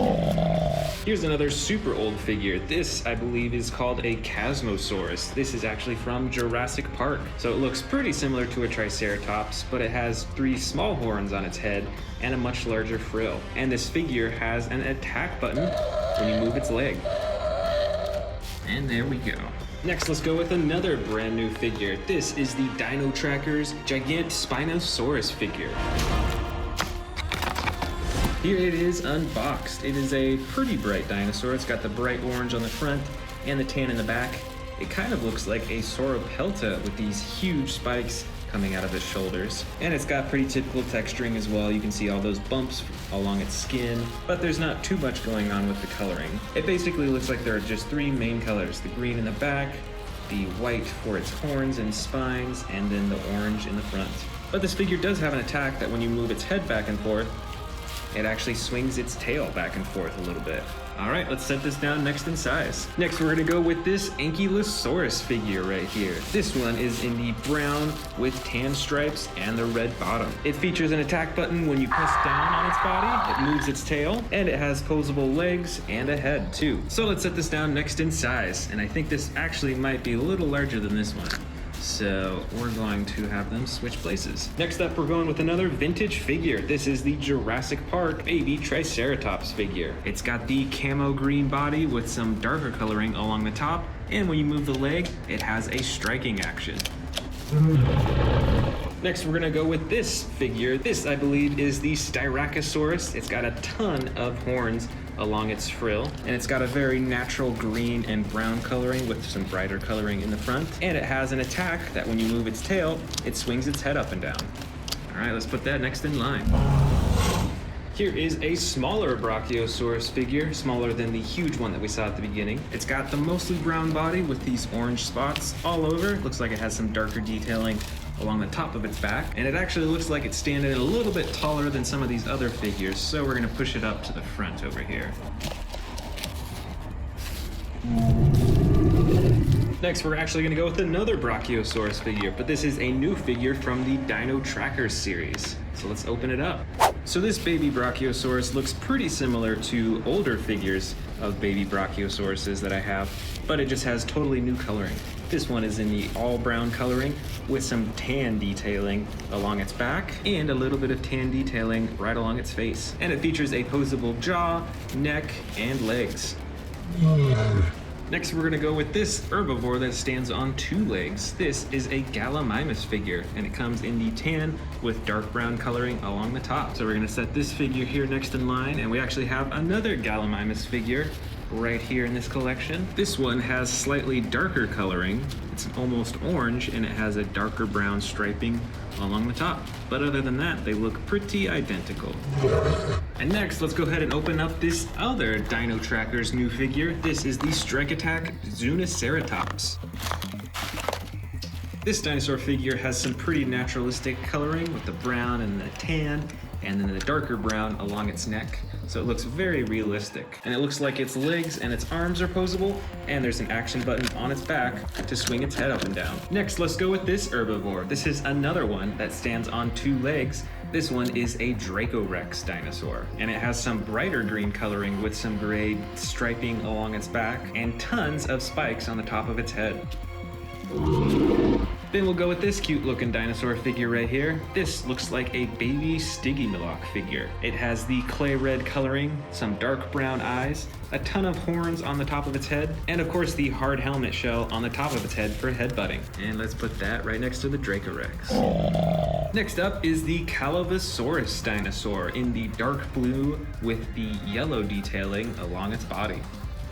Here's another super old figure. This, I believe, is called a Chasmosaurus. This is actually from Jurassic Park. So it looks pretty similar to a Triceratops, but it has 3 small horns on its head and a much larger frill. And this figure has an attack button when you move its leg. And there we go. Next, let's go with another brand new figure. This is the Dino Tracker's Gigant Spinosaurus figure. Here it is unboxed. It is a pretty bright dinosaur. It's got the bright orange on the front and the tan in the back. It kind of looks like a Sauropod with these huge spikes coming out of its shoulders. And it's got pretty typical texturing as well. You can see all those bumps along its skin, but there's not too much going on with the coloring. It basically looks like there are just 3 main colors: the green in the back, the white for its horns and spines, and then the orange in the front. But this figure does have an attack that when you move its head back and forth, it actually swings its tail back and forth a little bit. All right, let's set this down next in size. Next, we're gonna go with this Ankylosaurus figure right here. This one is in the brown with tan stripes and the red bottom. It features an attack button when you press down on its body. It moves its tail, and it has posable legs and a head too. So let's set this down next in size. And I think this actually might be a little larger than this one. So we're going to have them switch places. Next up, we're going with another vintage figure. This is the Jurassic Park baby Triceratops figure. It's got the camo green body with some darker coloring along the top, and when you move the leg, it has a striking action. Next, we're gonna go with this figure. This, I believe, is the Styracosaurus. It's got a ton of horns along its frill, and it's got a very natural green and brown coloring with some brighter coloring in the front. And it has an attack that when you move its tail, it swings its head up and down. All right, let's put that next in line. Here is a smaller Brachiosaurus figure, smaller than the huge one that we saw at the beginning. It's got the mostly brown body with these orange spots all over. Looks like it has some darker detailing along the top of its back, and it actually looks like it's standing a little bit taller than some of these other figures, so we're gonna push it up to the front over here. Next, we're actually gonna go with another Brachiosaurus figure, but this is a new figure from the Dino Trackers series. So let's open it up. So this baby Brachiosaurus looks pretty similar to older figures of baby Brachiosauruses that I have, but it just has totally new coloring. This one is in the all brown coloring with some tan detailing along its back and a little bit of tan detailing right along its face. And it features a posable jaw, neck, and legs. Next, we're gonna go with this herbivore that stands on two legs. This is a Gallimimus figure, and it comes in the tan with dark brown coloring along the top. So we're gonna set this figure here next in line, and we actually have another Gallimimus figure right here in this collection. This one has slightly darker coloring. It's almost orange, and it has a darker brown striping along the top. But other than that, they look pretty identical. And next, let's go ahead and open up this other Dino Trackers new figure. This is the Strike Attack Zuniceratops. This dinosaur figure has some pretty naturalistic coloring with the brown and the tan, and then the darker brown along its neck. So it looks very realistic. And it looks like its legs and its arms are posable, and there's an action button on its back to swing its head up and down. Next, let's go with this herbivore. This is another one that stands on two legs. This one is a Dracorex dinosaur, and it has some brighter green coloring with some gray striping along its back and tons of spikes on the top of its head. Then we'll go with this cute looking dinosaur figure right here. This looks like a baby Stygimoloch figure. It has the clay red coloring, some dark brown eyes, a ton of horns on the top of its head, and of course the hard helmet shell on the top of its head for headbutting. And let's put that right next to the Dracorex. Next up is the Calavosaurus dinosaur in the dark blue with the yellow detailing along its body.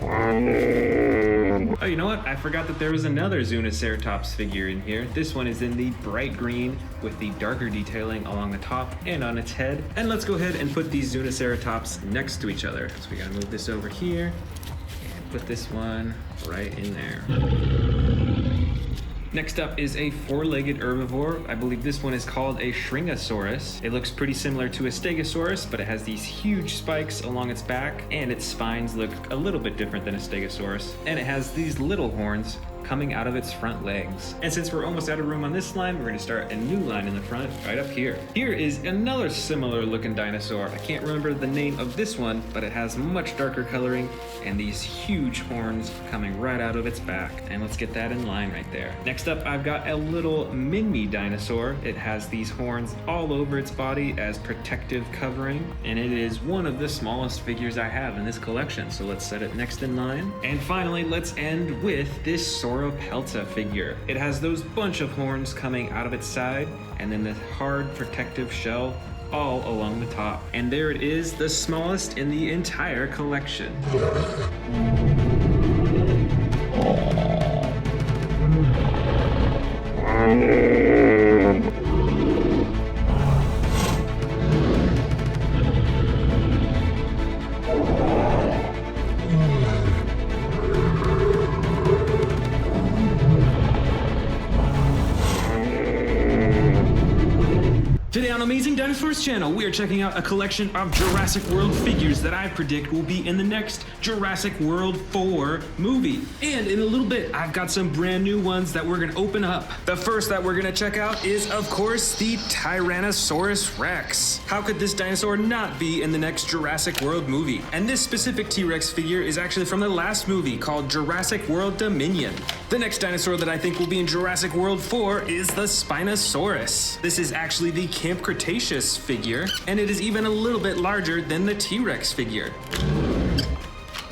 Oh, you know what? I forgot that there was another Zuniceratops figure in here. This one is in the bright green with the darker detailing along the top and on its head. And let's go ahead and put these Zuniceratops next to each other. So we gotta move this over here and put this one right in there. Next up is a four-legged herbivore. I believe this one is called a Shringosaurus. It looks pretty similar to a Stegosaurus, but it has these huge spikes along its back, and its spines look a little bit different than a Stegosaurus. And it has these little horns coming out of its front legs. And since we're almost out of room on this line, we're gonna start a new line in the front right up here. Here is another similar looking dinosaur. I can't remember the name of this one, but it has much darker coloring and these huge horns coming right out of its back. And let's get that in line right there. Next up, I've got a little mini dinosaur. It has these horns all over its body as protective covering, and it is one of the smallest figures I have in this collection. So let's set it next in line. And finally, let's end with this Sauropod figure. It has those bunch of horns coming out of its side, and then the hard protective shell all along the top. And there it is, the smallest in the entire collection. Today on Amazing Dinosaurs channel, we are checking out a collection of Jurassic World figures that I predict will be in the next Jurassic World 4 movie. And in a little bit, I've got some brand new ones that we're gonna open up. The first that we're gonna check out is, of course, the Tyrannosaurus Rex. How could this dinosaur not be in the next Jurassic World movie? And this specific T-Rex figure is actually from the last movie called Jurassic World Dominion. The next dinosaur that I think will be in Jurassic World 4 is the Spinosaurus. This is actually the Camp Cretaceous figure, and it is even a little bit larger than the T-Rex figure.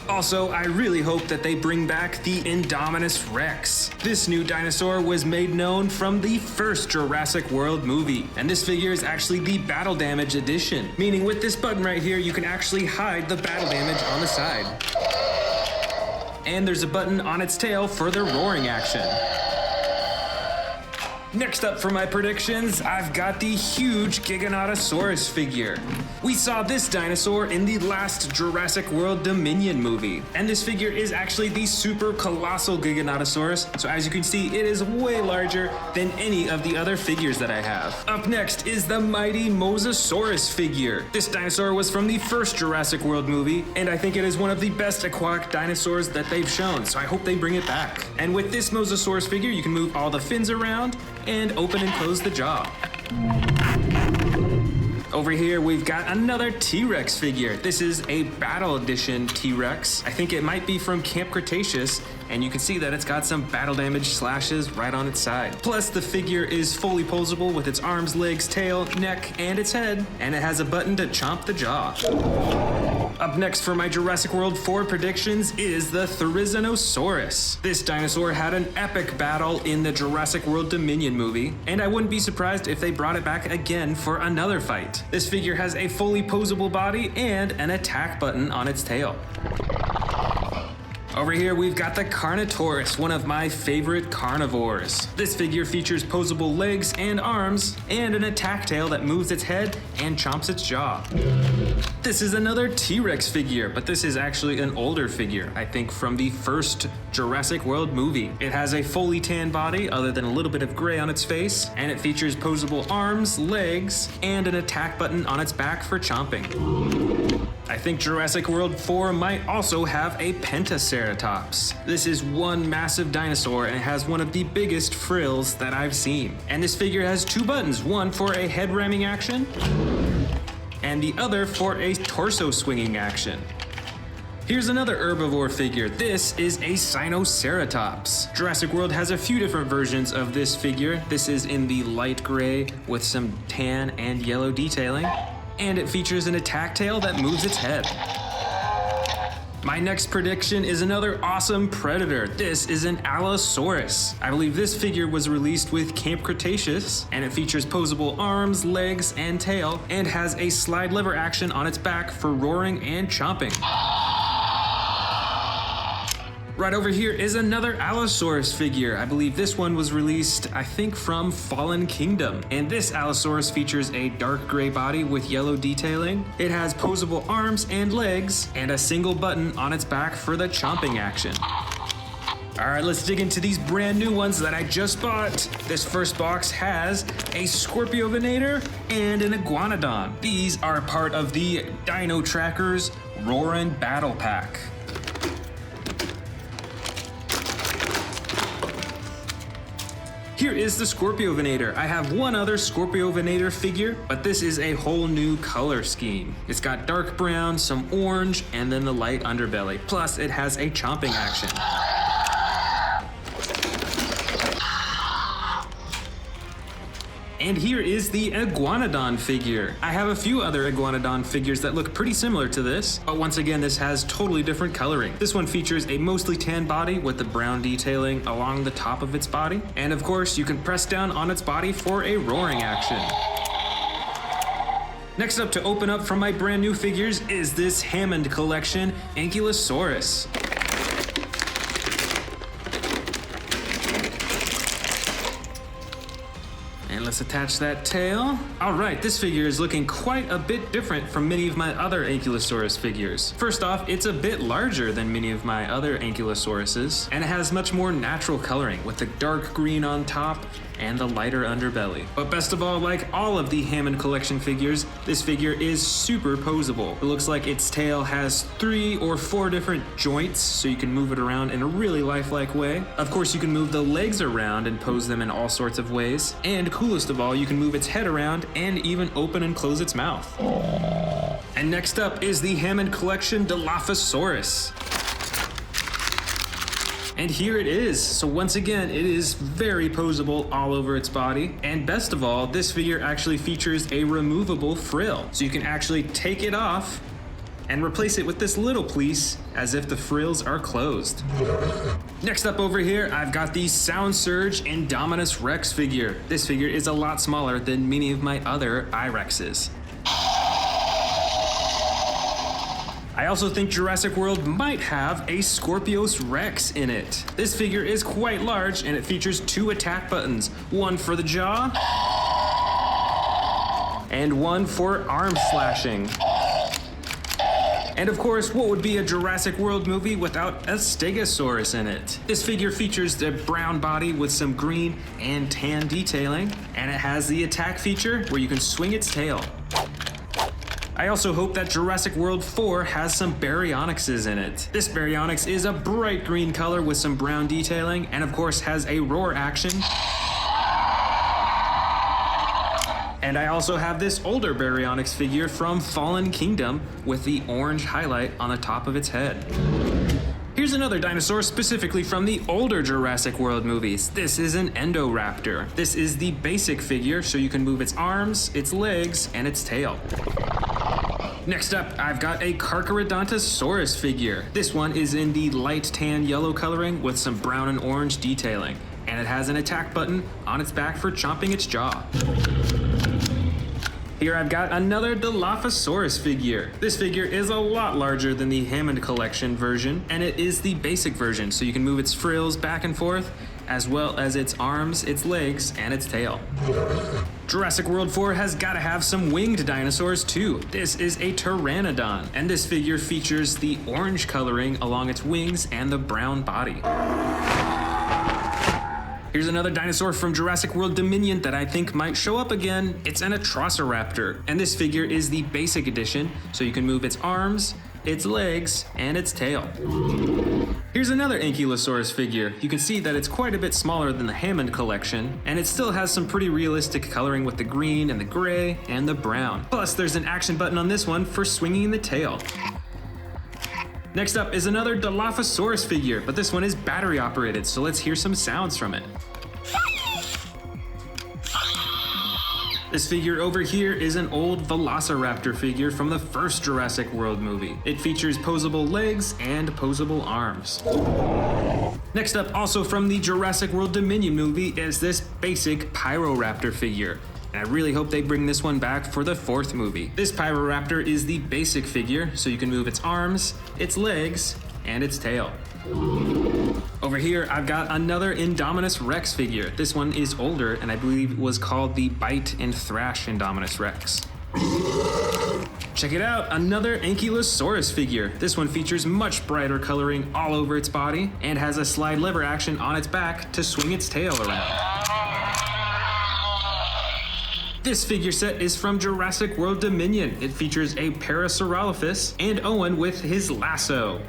Also, I really hope that they bring back the Indominus Rex. This new dinosaur was made known from the first Jurassic World movie, and this figure is actually the battle damage edition, meaning with this button right here, you can actually hide the battle damage on the side. And there's a button on its tail for the roaring action. Next up for my predictions, I've got the huge Giganotosaurus figure. We saw this dinosaur in the last Jurassic World Dominion movie, and this figure is actually the super colossal Giganotosaurus, so as you can see, it is way larger than any of the other figures that I have. Up next is the mighty Mosasaurus figure. This dinosaur was from the first Jurassic World movie, and I think it is one of the best aquatic dinosaurs that they've shown, so I hope they bring it back. And with this Mosasaurus figure, you can move all the fins around, and open and close the jaw. Over here, we've got another T-Rex figure. This is a Battle Edition T-Rex. I think it might be from Camp Cretaceous, and you can see that it's got some battle damage slashes right on its side. Plus, the figure is fully posable with its arms, legs, tail, neck, and its head, and it has a button to chomp the jaw. Up next for my Jurassic World 4 predictions is the Therizinosaurus. This dinosaur had an epic battle in the Jurassic World Dominion movie, and I wouldn't be surprised if they brought it back again for another fight. This figure has a fully posable body and an attack button on its tail. Over here, we've got the Carnotaurus, one of my favorite carnivores. This figure features posable legs and arms, and an attack tail that moves its head and chomps its jaw. This is another T-Rex figure, but this is actually an older figure, I think from the first Jurassic World movie. It has a fully tan body, other than a little bit of gray on its face, and it features posable arms, legs, and an attack button on its back for chomping. I think Jurassic World 4 might also have a Pentaceratops. This is one massive dinosaur and it has one of the biggest frills that I've seen. And this figure has two buttons, one for a head ramming action and the other for a torso swinging action. Here's another herbivore figure. This is a Sinoceratops. Jurassic World has a few different versions of this figure. This is in the light gray with some tan and yellow detailing. And it features an attack tail that moves its head. My next prediction is another awesome predator. This is an Allosaurus. I believe this figure was released with Camp Cretaceous, and it features posable arms, legs, and tail, and has a slide lever action on its back for roaring and chomping. Right over here is another Allosaurus figure. I believe this one was released, I think, from Fallen Kingdom. And this Allosaurus features a dark gray body with yellow detailing. It has posable arms and legs, and a single button on its back for the chomping action. All right, let's dig into these brand new ones that I just bought. This first box has a Scorpiovenator and an Iguanodon. These are part of the Dino Trackers Roarin' Battle Pack. Here is the Scorpiovenator. I have one other Scorpiovenator figure, but this is a whole new color scheme. It's got dark brown, some orange, and then the light underbelly. Plus, it has a chomping action. And here is the Iguanodon figure. I have a few other Iguanodon figures that look pretty similar to this, but once again, this has totally different coloring. This one features a mostly tan body with the brown detailing along the top of its body. And of course, you can press down on its body for a roaring action. Next up to open up from my brand new figures is this Hammond Collection Ankylosaurus. And let's attach that tail. All right, this figure is looking quite a bit different from many of my other Ankylosaurus figures. First off, it's a bit larger than many of my other Ankylosauruses, and it has much more natural coloring with the dark green on top and the lighter underbelly. But best of all, like all of the Hammond Collection figures, this figure is super posable. It looks like its tail has 3 or 4 different joints, so you can move it around in a really lifelike way. Of course, you can move the legs around and pose them in all sorts of ways. And coolest of all, you can move its head around and even open and close its mouth. And next up is the Hammond Collection Dilophosaurus. And here it is. So once again, it is very posable all over its body. And best of all, this figure actually features a removable frill. So you can actually take it off and replace it with this little piece as if the frills are closed. Next up over here, I've got the Sound Surge Indominus Rex figure. This figure is a lot smaller than many of my other I-Rexes. I also think Jurassic World might have a Scorpius Rex in it. This figure is quite large and it features 2 attack buttons, one for the jaw and one for arm slashing. And of course, what would be a Jurassic World movie without a Stegosaurus in it? This figure features the brown body with some green and tan detailing, and it has the attack feature where you can swing its tail. I also hope that Jurassic World 4 has some Baryonyxes in it. This Baryonyx is a bright green color with some brown detailing, and of course has a roar action. And I also have this older Baryonyx figure from Fallen Kingdom with the orange highlight on the top of its head. Here's another dinosaur specifically from the older Jurassic World movies. This is an Endoraptor. This is the basic figure, so you can move its arms, its legs, and its tail. Next up, I've got a Carcharodontosaurus figure. This one is in the light tan yellow coloring with some brown and orange detailing, and it has an attack button on its back for chomping its jaw. Here I've got another Dilophosaurus figure. This figure is a lot larger than the Hammond Collection version, and it is the basic version, so you can move its frills back and forth, as well as its arms, its legs, and its tail. Jurassic World 4 has got to have some winged dinosaurs too. This is a Pteranodon, and this figure features the orange coloring along its wings and the brown body. Here's another dinosaur from Jurassic World Dominion that I think might show up again. It's an Atrociraptor, and this figure is the basic edition, so you can move its arms, its legs, and its tail. Here's another Ankylosaurus figure. You can see that it's quite a bit smaller than the Hammond Collection, and it still has some pretty realistic coloring with the green and the gray and the brown. Plus, there's an action button on this one for swinging the tail. Next up is another Dilophosaurus figure, but this one is battery operated, so let's hear some sounds from it. This figure over here is an old Velociraptor figure from the first Jurassic World movie. It features posable legs and posable arms. Next up, also from the Jurassic World Dominion movie, is this basic Pyroraptor figure. And I really hope they bring this one back for the 4th movie. This Pyroraptor is the basic figure, so you can move its arms, its legs, and its tail. Over here, I've got another Indominus Rex figure. This one is older, and I believe was called the Bite and Thrash Indominus Rex. Check it out, another Ankylosaurus figure. This one features much brighter coloring all over its body, and has a slide lever action on its back to swing its tail around. This figure set is from Jurassic World Dominion. It features a Parasaurolophus and Owen with his lasso.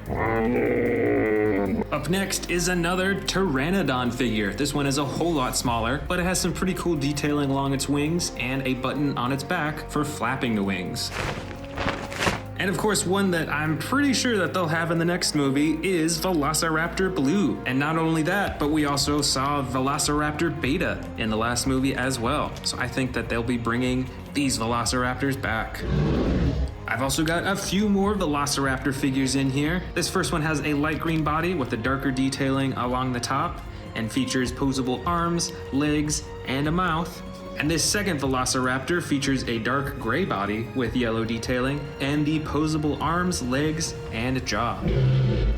Up next is another Pteranodon figure. This one is a whole lot smaller, but it has some pretty cool detailing along its wings and a button on its back for flapping the wings. And of course, one that I'm pretty sure that they'll have in the next movie is Velociraptor Blue. And not only that, but we also saw Velociraptor Beta in the last movie as well. So I think that they'll be bringing these Velociraptors back. I've also got a few more Velociraptor figures in here. This first one has a light green body with a darker detailing along the top and features posable arms, legs, and a mouth. And this second Velociraptor features a dark gray body with yellow detailing and the posable arms, legs, and jaw.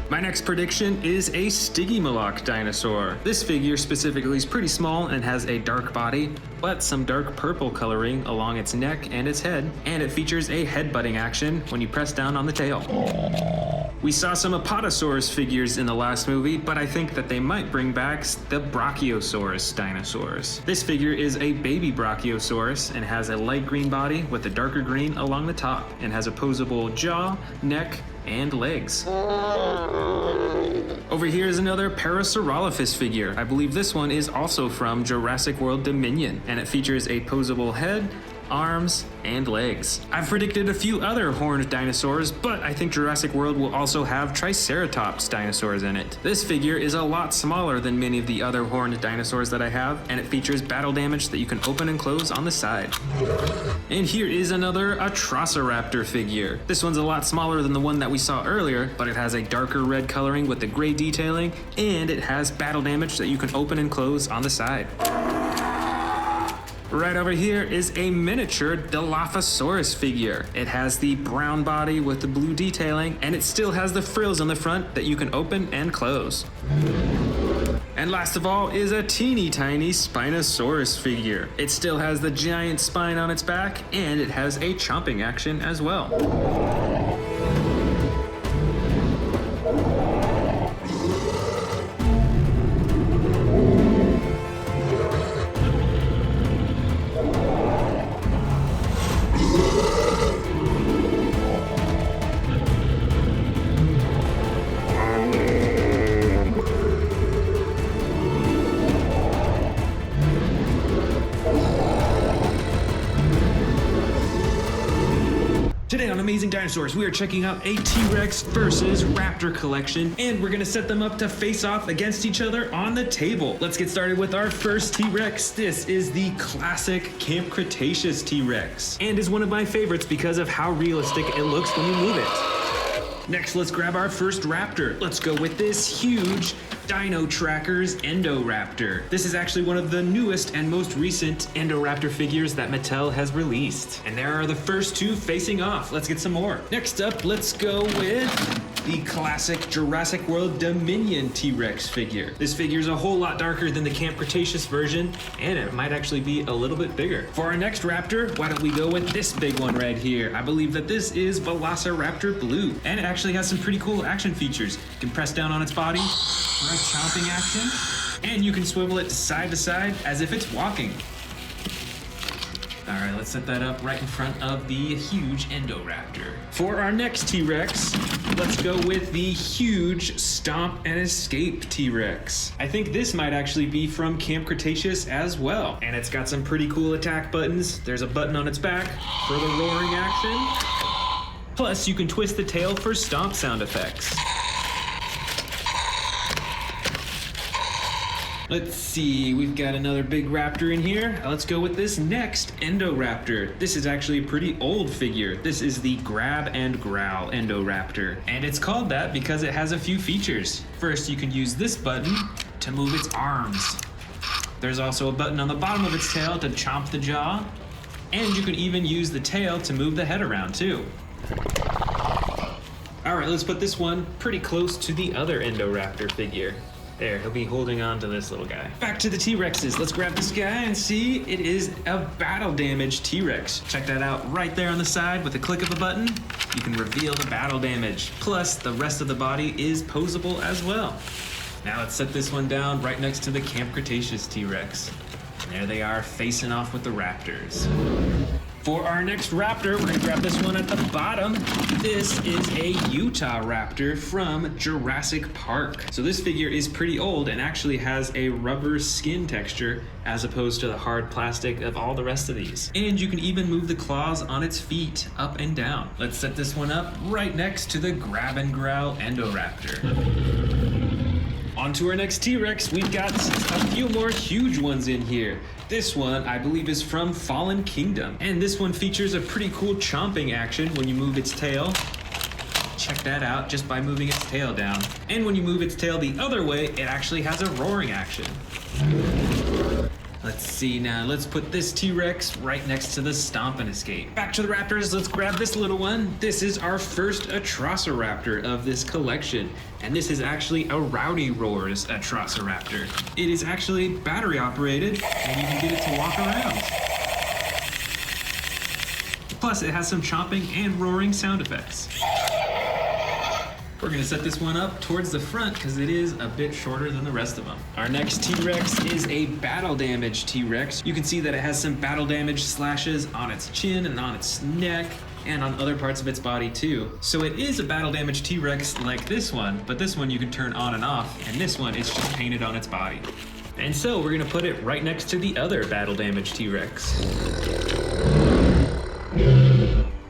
My next prediction is a Stygimoloch dinosaur. This figure specifically is pretty small and has a dark body, but some dark purple coloring along its neck and its head, and it features a headbutting action when you press down on the tail. We saw some Apatosaurus figures in the last movie, but I think that they might bring back the Brachiosaurus dinosaurs. This figure is a baby Brachiosaurus and has a light green body with a darker green along the top, and has opposable jaw, neck, and legs. Over here is another Parasaurolophus figure. I believe this one is also from Jurassic World Dominion, and it features a posable head, arms, and legs. I've predicted a few other horned dinosaurs, but I think Jurassic World will also have Triceratops dinosaurs in it. This figure is a lot smaller than many of the other horned dinosaurs that I have, and it features battle damage that you can open and close on the side. And here is another Atrociraptor figure. This one's a lot smaller than the one that we saw earlier, but it has a darker red coloring with the gray detailing, and it has battle damage that you can open and close on the side. Right over here is a miniature Dilophosaurus figure. It has the brown body with the blue detailing, and it still has the frills on the front that you can open and close. And last of all is a teeny tiny Spinosaurus figure. It still has the giant spine on its back, and it has a chomping action as well. Today on Amazing Dinosaurs, we are checking out a T-Rex versus Raptor collection, and we're gonna set them up to face off against each other on the table. Let's get started with our first T-Rex. This is the classic Camp Cretaceous T-Rex, and is one of my favorites because of how realistic it looks when you move it. Next, let's grab our first raptor. Let's go with this huge Dino Trackers Endoraptor. This is actually one of the newest and most recent Endoraptor figures that Mattel has released. And there are the first two facing off. Let's get some more. Next up, let's go with the classic Jurassic World Dominion T-Rex figure. This figure is a whole lot darker than the Camp Cretaceous version, and it might actually be a little bit bigger. For our next raptor, why don't we go with this big one right here? I believe that this is Velociraptor Blue, and it actually has some pretty cool action features. You can press down on its body for a chomping action, and you can swivel it side to side as if it's walking. All right, let's set that up right in front of the huge Endoraptor. For our next T-Rex, let's go with the huge Stomp and Escape T-Rex. I think this might actually be from Camp Cretaceous as well. And it's got some pretty cool attack buttons. There's a button on its back for the roaring action. Plus, you can twist the tail for stomp sound effects. Let's see, we've got another big raptor in here. Let's go with this next Endoraptor. This is actually a pretty old figure. This is the Grab and Growl Endoraptor. And it's called that because it has a few features. First, you can use this button to move its arms. There's also a button on the bottom of its tail to chomp the jaw. And you can even use the tail to move the head around too. All right, let's put this one pretty close to the other Endoraptor figure. There, he'll be holding on to this little guy. Back to the T-Rexes. Let's grab this guy and see it is a battle damage T-Rex. Check that out right there on the side with a click of a button. You can reveal the battle damage. Plus, the rest of the body is posable as well. Now let's set this one down right next to the Camp Cretaceous T-Rex. And there they are facing off with the raptors. For our next raptor, we're gonna grab this one at the bottom. This is a Utah raptor from Jurassic Park. So this figure is pretty old and actually has a rubber skin texture as opposed to the hard plastic of all the rest of these. And you can even move the claws on its feet up and down. Let's set this one up right next to the Grab and Growl Endoraptor. On to our next T-Rex, we've got a few more huge ones in here. This one, I believe, is from Fallen Kingdom. And this one features a pretty cool chomping action when you move its tail. Check that out just by moving its tail down. And when you move its tail the other way, it actually has a roaring action. Let's see now, let's put this T-Rex right next to the Stomp and Escape. Back to the raptors, let's grab this little one. This is our first Atrociraptor of this collection. And this is actually a Rowdy Roars Atrociraptor. It is actually battery operated, and you can get it to walk around. Plus, it has some chomping and roaring sound effects. We're gonna set this one up towards the front because it is a bit shorter than the rest of them. Our next T-Rex is a battle damage T-Rex. You can see that it has some battle damage slashes on its chin and on its neck, and on other parts of its body too. So it is a battle damage T-Rex like this one, but this one you can turn on and off, and this one is just painted on its body. And so we're gonna put it right next to the other battle damage T-Rex.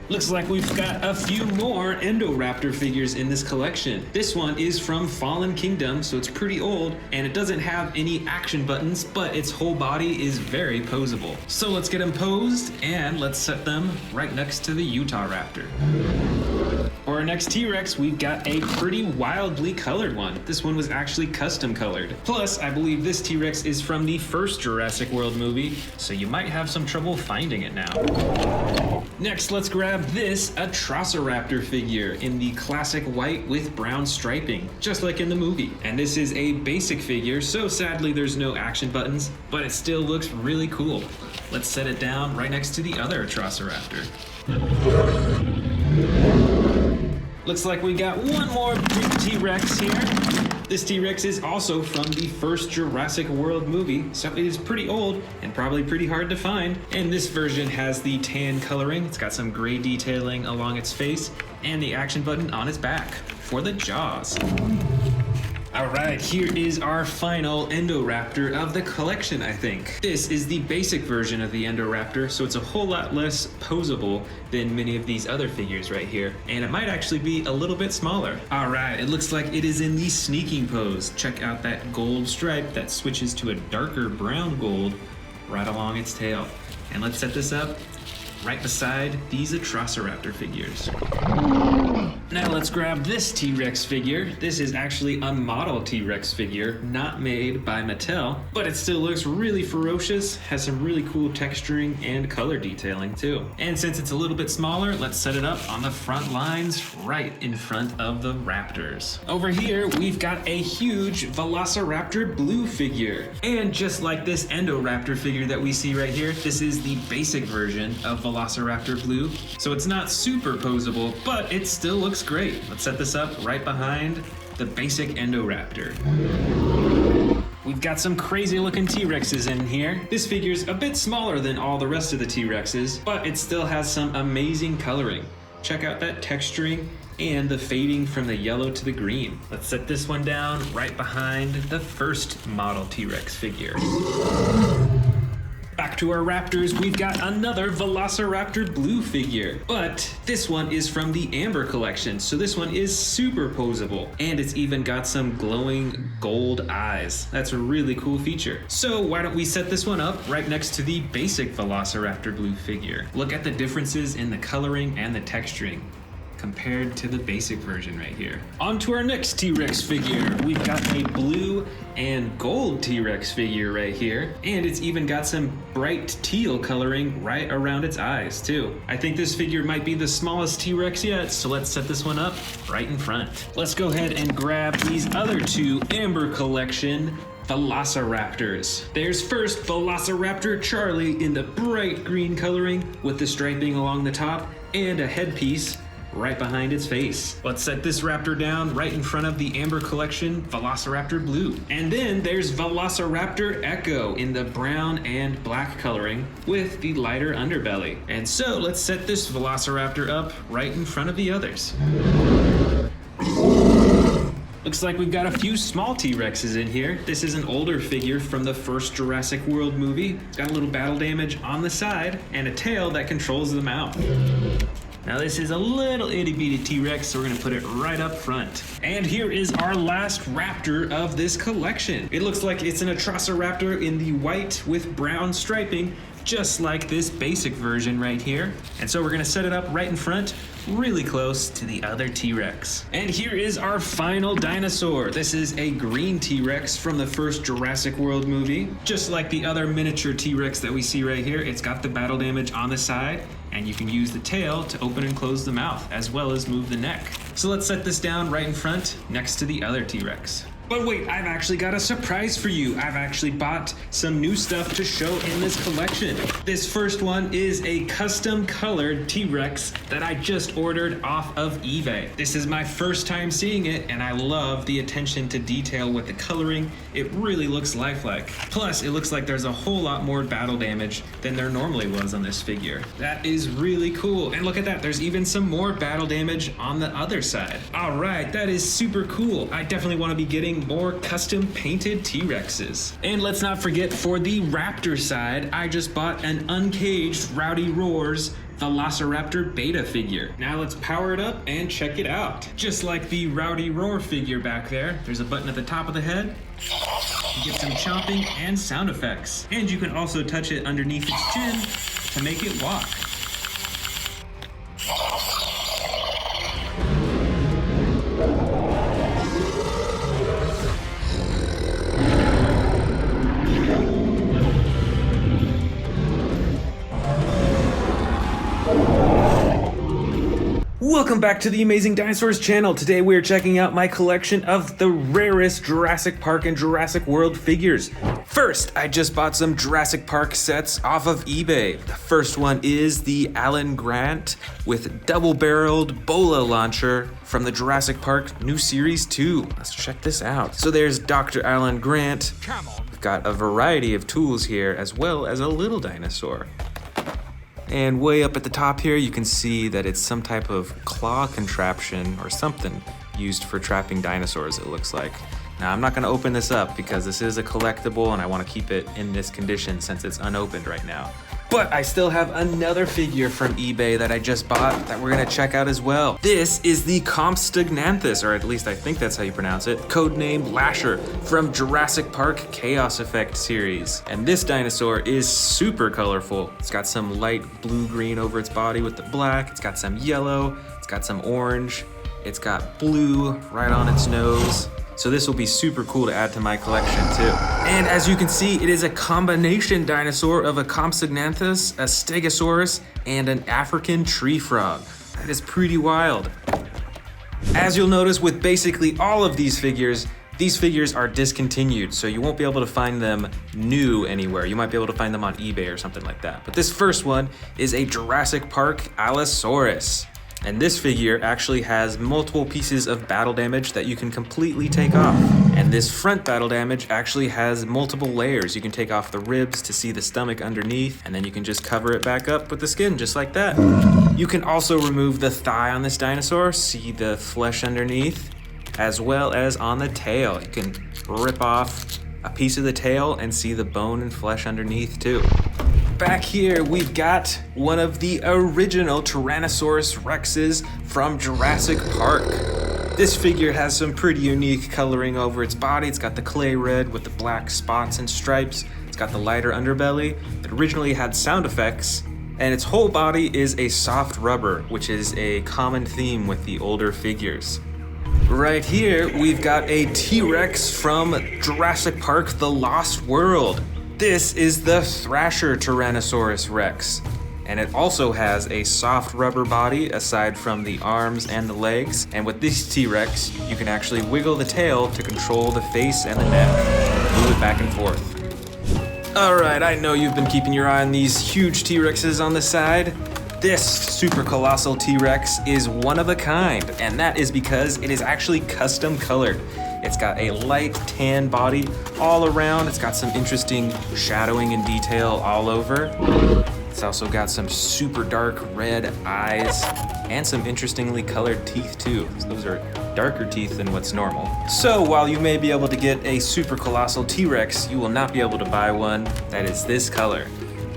Looks like we've got a few more Indoraptor figures in this collection. This one is from Fallen Kingdom, so it's pretty old, and it doesn't have any action buttons, but its whole body is very posable. So let's get them posed, and let's set them right next to the Utah Raptor. For our next T-Rex, we've got a pretty wildly colored one. This one was actually custom colored. Plus, I believe this T-Rex is from the first Jurassic World movie, so you might have some trouble finding it now. Next, let's grab this Atrociraptor figure in the classic white with brown striping, just like in the movie. And this is a basic figure, so sadly there's no action buttons, but it still looks really cool. Let's set it down right next to the other Atrociraptor. Looks like we got one more big T-Rex here. This T-Rex is also from the first Jurassic World movie, so it is pretty old and probably pretty hard to find. And this version has the tan coloring. It's got some gray detailing along its face and the action button on its back for the jaws. All right, here is our final Indoraptor of the collection, I think. This is the basic version of the Indoraptor, so it's a whole lot less posable than many of these other figures right here. And it might actually be a little bit smaller. All right, it looks like it is in the sneaking pose. Check out that gold stripe that switches to a darker brown gold right along its tail. And let's set this up right beside these Atrociraptor figures. Now let's grab this T-Rex figure. This is actually a model T-Rex figure, not made by Mattel, but it still looks really ferocious, has some really cool texturing and color detailing too. And since it's a little bit smaller, let's set it up on the front lines right in front of the Raptors. Over here, we've got a huge Velociraptor blue figure. And just like this Indoraptor figure that we see right here, this is the basic version of Velociraptor blue. So it's not super posable, but it still looks great. Let's set this up right behind the basic Indoraptor. We've got some crazy looking T-Rexes in here. This figure's a bit smaller than all the rest of the T-Rexes, but it still has some amazing coloring. Check out that texturing and the fading from the yellow to the green. Let's set this one down right behind the first model T-Rex figure. Back to our Raptors, we've got another Velociraptor blue figure, but this one is from the Amber collection, so this one is super posable, and it's even got some glowing gold eyes. That's a really cool feature. So why don't we set this one up right next to the basic Velociraptor blue figure. Look at the differences in the coloring and the texturing compared to the basic version right here. On to our next T-Rex figure. We've got a blue and gold T-Rex figure right here, and it's even got some bright teal coloring right around its eyes too. I think this figure might be the smallest T-Rex yet, so let's set this one up right in front. Let's go ahead and grab these other two Amber collection Velociraptors. There's first Velociraptor Charlie in the bright green coloring with the striping along the top and a headpiece right behind its face. Let's set this raptor down right in front of the Amber Collection Velociraptor Blue. And then there's Velociraptor Echo in the brown and black coloring with the lighter underbelly. And so let's set this Velociraptor up right in front of the others. Looks like we've got a few small T-Rexes in here. This is an older figure from the first Jurassic World movie. It's got a little battle damage on the side and a tail that controls the mouth. Now this is a little itty bitty T-Rex, so we're gonna put it right up front. And here is our last raptor of this collection. It looks like it's an Atrociraptor in the white with brown striping, just like this basic version right here. And so we're gonna set it up right in front, really close to the other T-Rex. And here is our final dinosaur. This is a green T-Rex from the first Jurassic World movie. Just like the other miniature T-Rex that we see right here, it's got the battle damage on the side, and you can use the tail to open and close the mouth, as well as move the neck. So let's set this down right in front, next to the other T-Rex. But wait, I've actually got a surprise for you. I've actually bought some new stuff to show in this collection. This first one is a custom colored T-Rex that I just ordered off of eBay. This is my first time seeing it, and I love the attention to detail with the coloring. It really looks lifelike. Plus, it looks like there's a whole lot more battle damage than there normally was on this figure. That is really cool. And look at that, there's even some more battle damage on the other side. All right, that is super cool. I definitely want to be getting more custom painted T-Rexes. And let's not forget, for the raptor side, I just bought an uncaged Rowdy Roars Velociraptor beta figure. Now let's power it up and check it out. Just like the Rowdy Roar figure back there, there's a button at the top of the head. You get some chomping and sound effects. And you can also touch it underneath its chin to make it walk. Welcome back to the Amazing Dinosaurs channel. Today we are checking out my collection of the rarest Jurassic Park and Jurassic World figures. First, I just bought some Jurassic Park sets off of eBay. The first one is the Alan Grant with double-barreled bola launcher from the Jurassic Park new series 2. Let's check this out. So there's Dr. Alan Grant. We've got a variety of tools here, as well as a little dinosaur. And way up at the top here, you can see that it's some type of claw contraption or something used for trapping dinosaurs, it looks like. Now, I'm not gonna open this up because this is a collectible and I wanna keep it in this condition since it's unopened right now. But I still have another figure from eBay that I just bought that we're gonna check out as well. This is the Compsognathus, or at least I think that's how you pronounce it, codenamed Lasher from Jurassic Park Chaos Effect series. And this dinosaur is super colorful. It's got some light blue-green over its body with the black, it's got some yellow, it's got some orange, it's got blue right on its nose. So this will be super cool to add to my collection too. And as you can see, it is a combination dinosaur of a Compsognathus, a Stegosaurus, and an African tree frog. That is pretty wild. As you'll notice with basically all of these figures are discontinued, so you won't be able to find them new anywhere. You might be able to find them on eBay or something like that. But this first one is a Jurassic Park Allosaurus. And this figure actually has multiple pieces of battle damage that you can completely take off. And this front battle damage actually has multiple layers. You can take off the ribs to see the stomach underneath, and then you can just cover it back up with the skin, just like that. You can also remove the thigh on this dinosaur, see the flesh underneath, as well as on the tail. You can rip off a piece of the tail and see the bone and flesh underneath too. Back here, we've got one of the original Tyrannosaurus Rexes from Jurassic Park. This figure has some pretty unique coloring over its body. It's got the clay red with the black spots and stripes. It's got the lighter underbelly. It originally had sound effects, and its whole body is a soft rubber, which is a common theme with the older figures. Right here, we've got a T-Rex from Jurassic Park: The Lost World. This is the Thrasher Tyrannosaurus Rex, and it also has a soft rubber body aside from the arms and the legs. And with this T-Rex, you can actually wiggle the tail to control the face and the neck. Move it back and forth. All right, I know you've been keeping your eye on these huge T-Rexes on the side. This super colossal T-Rex is one of a kind, and that is because it is actually custom colored. It's got a light tan body all around. It's got some interesting shadowing and detail all over. It's also got some super dark red eyes and some interestingly colored teeth too. Those are darker teeth than what's normal. So while you may be able to get a super colossal T-Rex, you will not be able to buy one that is this color.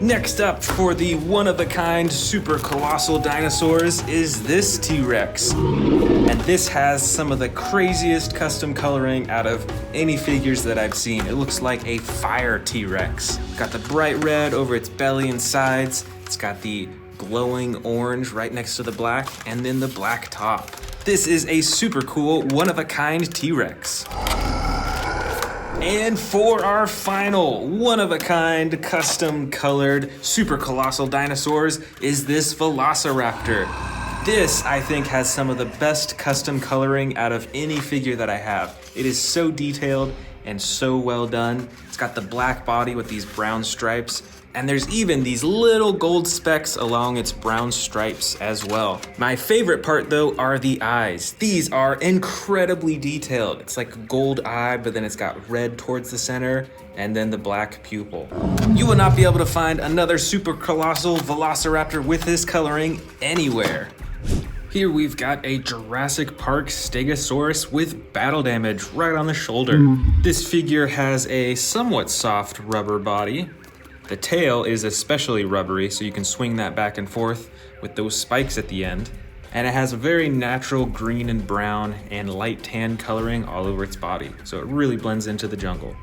Next up for the one-of-a-kind super colossal dinosaurs is this T-Rex. And this has some of the craziest custom coloring out of any figures that I've seen. It looks like a fire T-Rex. Got the bright red over its belly and sides. It's got the glowing orange right next to the black, and then the black top. This is a super cool one-of-a-kind T-Rex. And for our final one-of-a-kind, custom-colored, super colossal dinosaurs is this Velociraptor. This, I think, has some of the best custom coloring out of any figure that I have. It is so detailed and so well done. It's got the black body with these brown stripes, and there's even these little gold specks along its brown stripes as well. My favorite part though are the eyes. These are incredibly detailed. It's like a gold eye, but then it's got red towards the center and then the black pupil. You will not be able to find another super colossal velociraptor with this coloring anywhere. Here we've got a Jurassic Park Stegosaurus with battle damage right on the shoulder. This figure has a somewhat soft rubber body. The tail is especially rubbery, so you can swing that back and forth with those spikes at the end. And it has a very natural green and brown and light tan coloring all over its body, so it really blends into the jungle.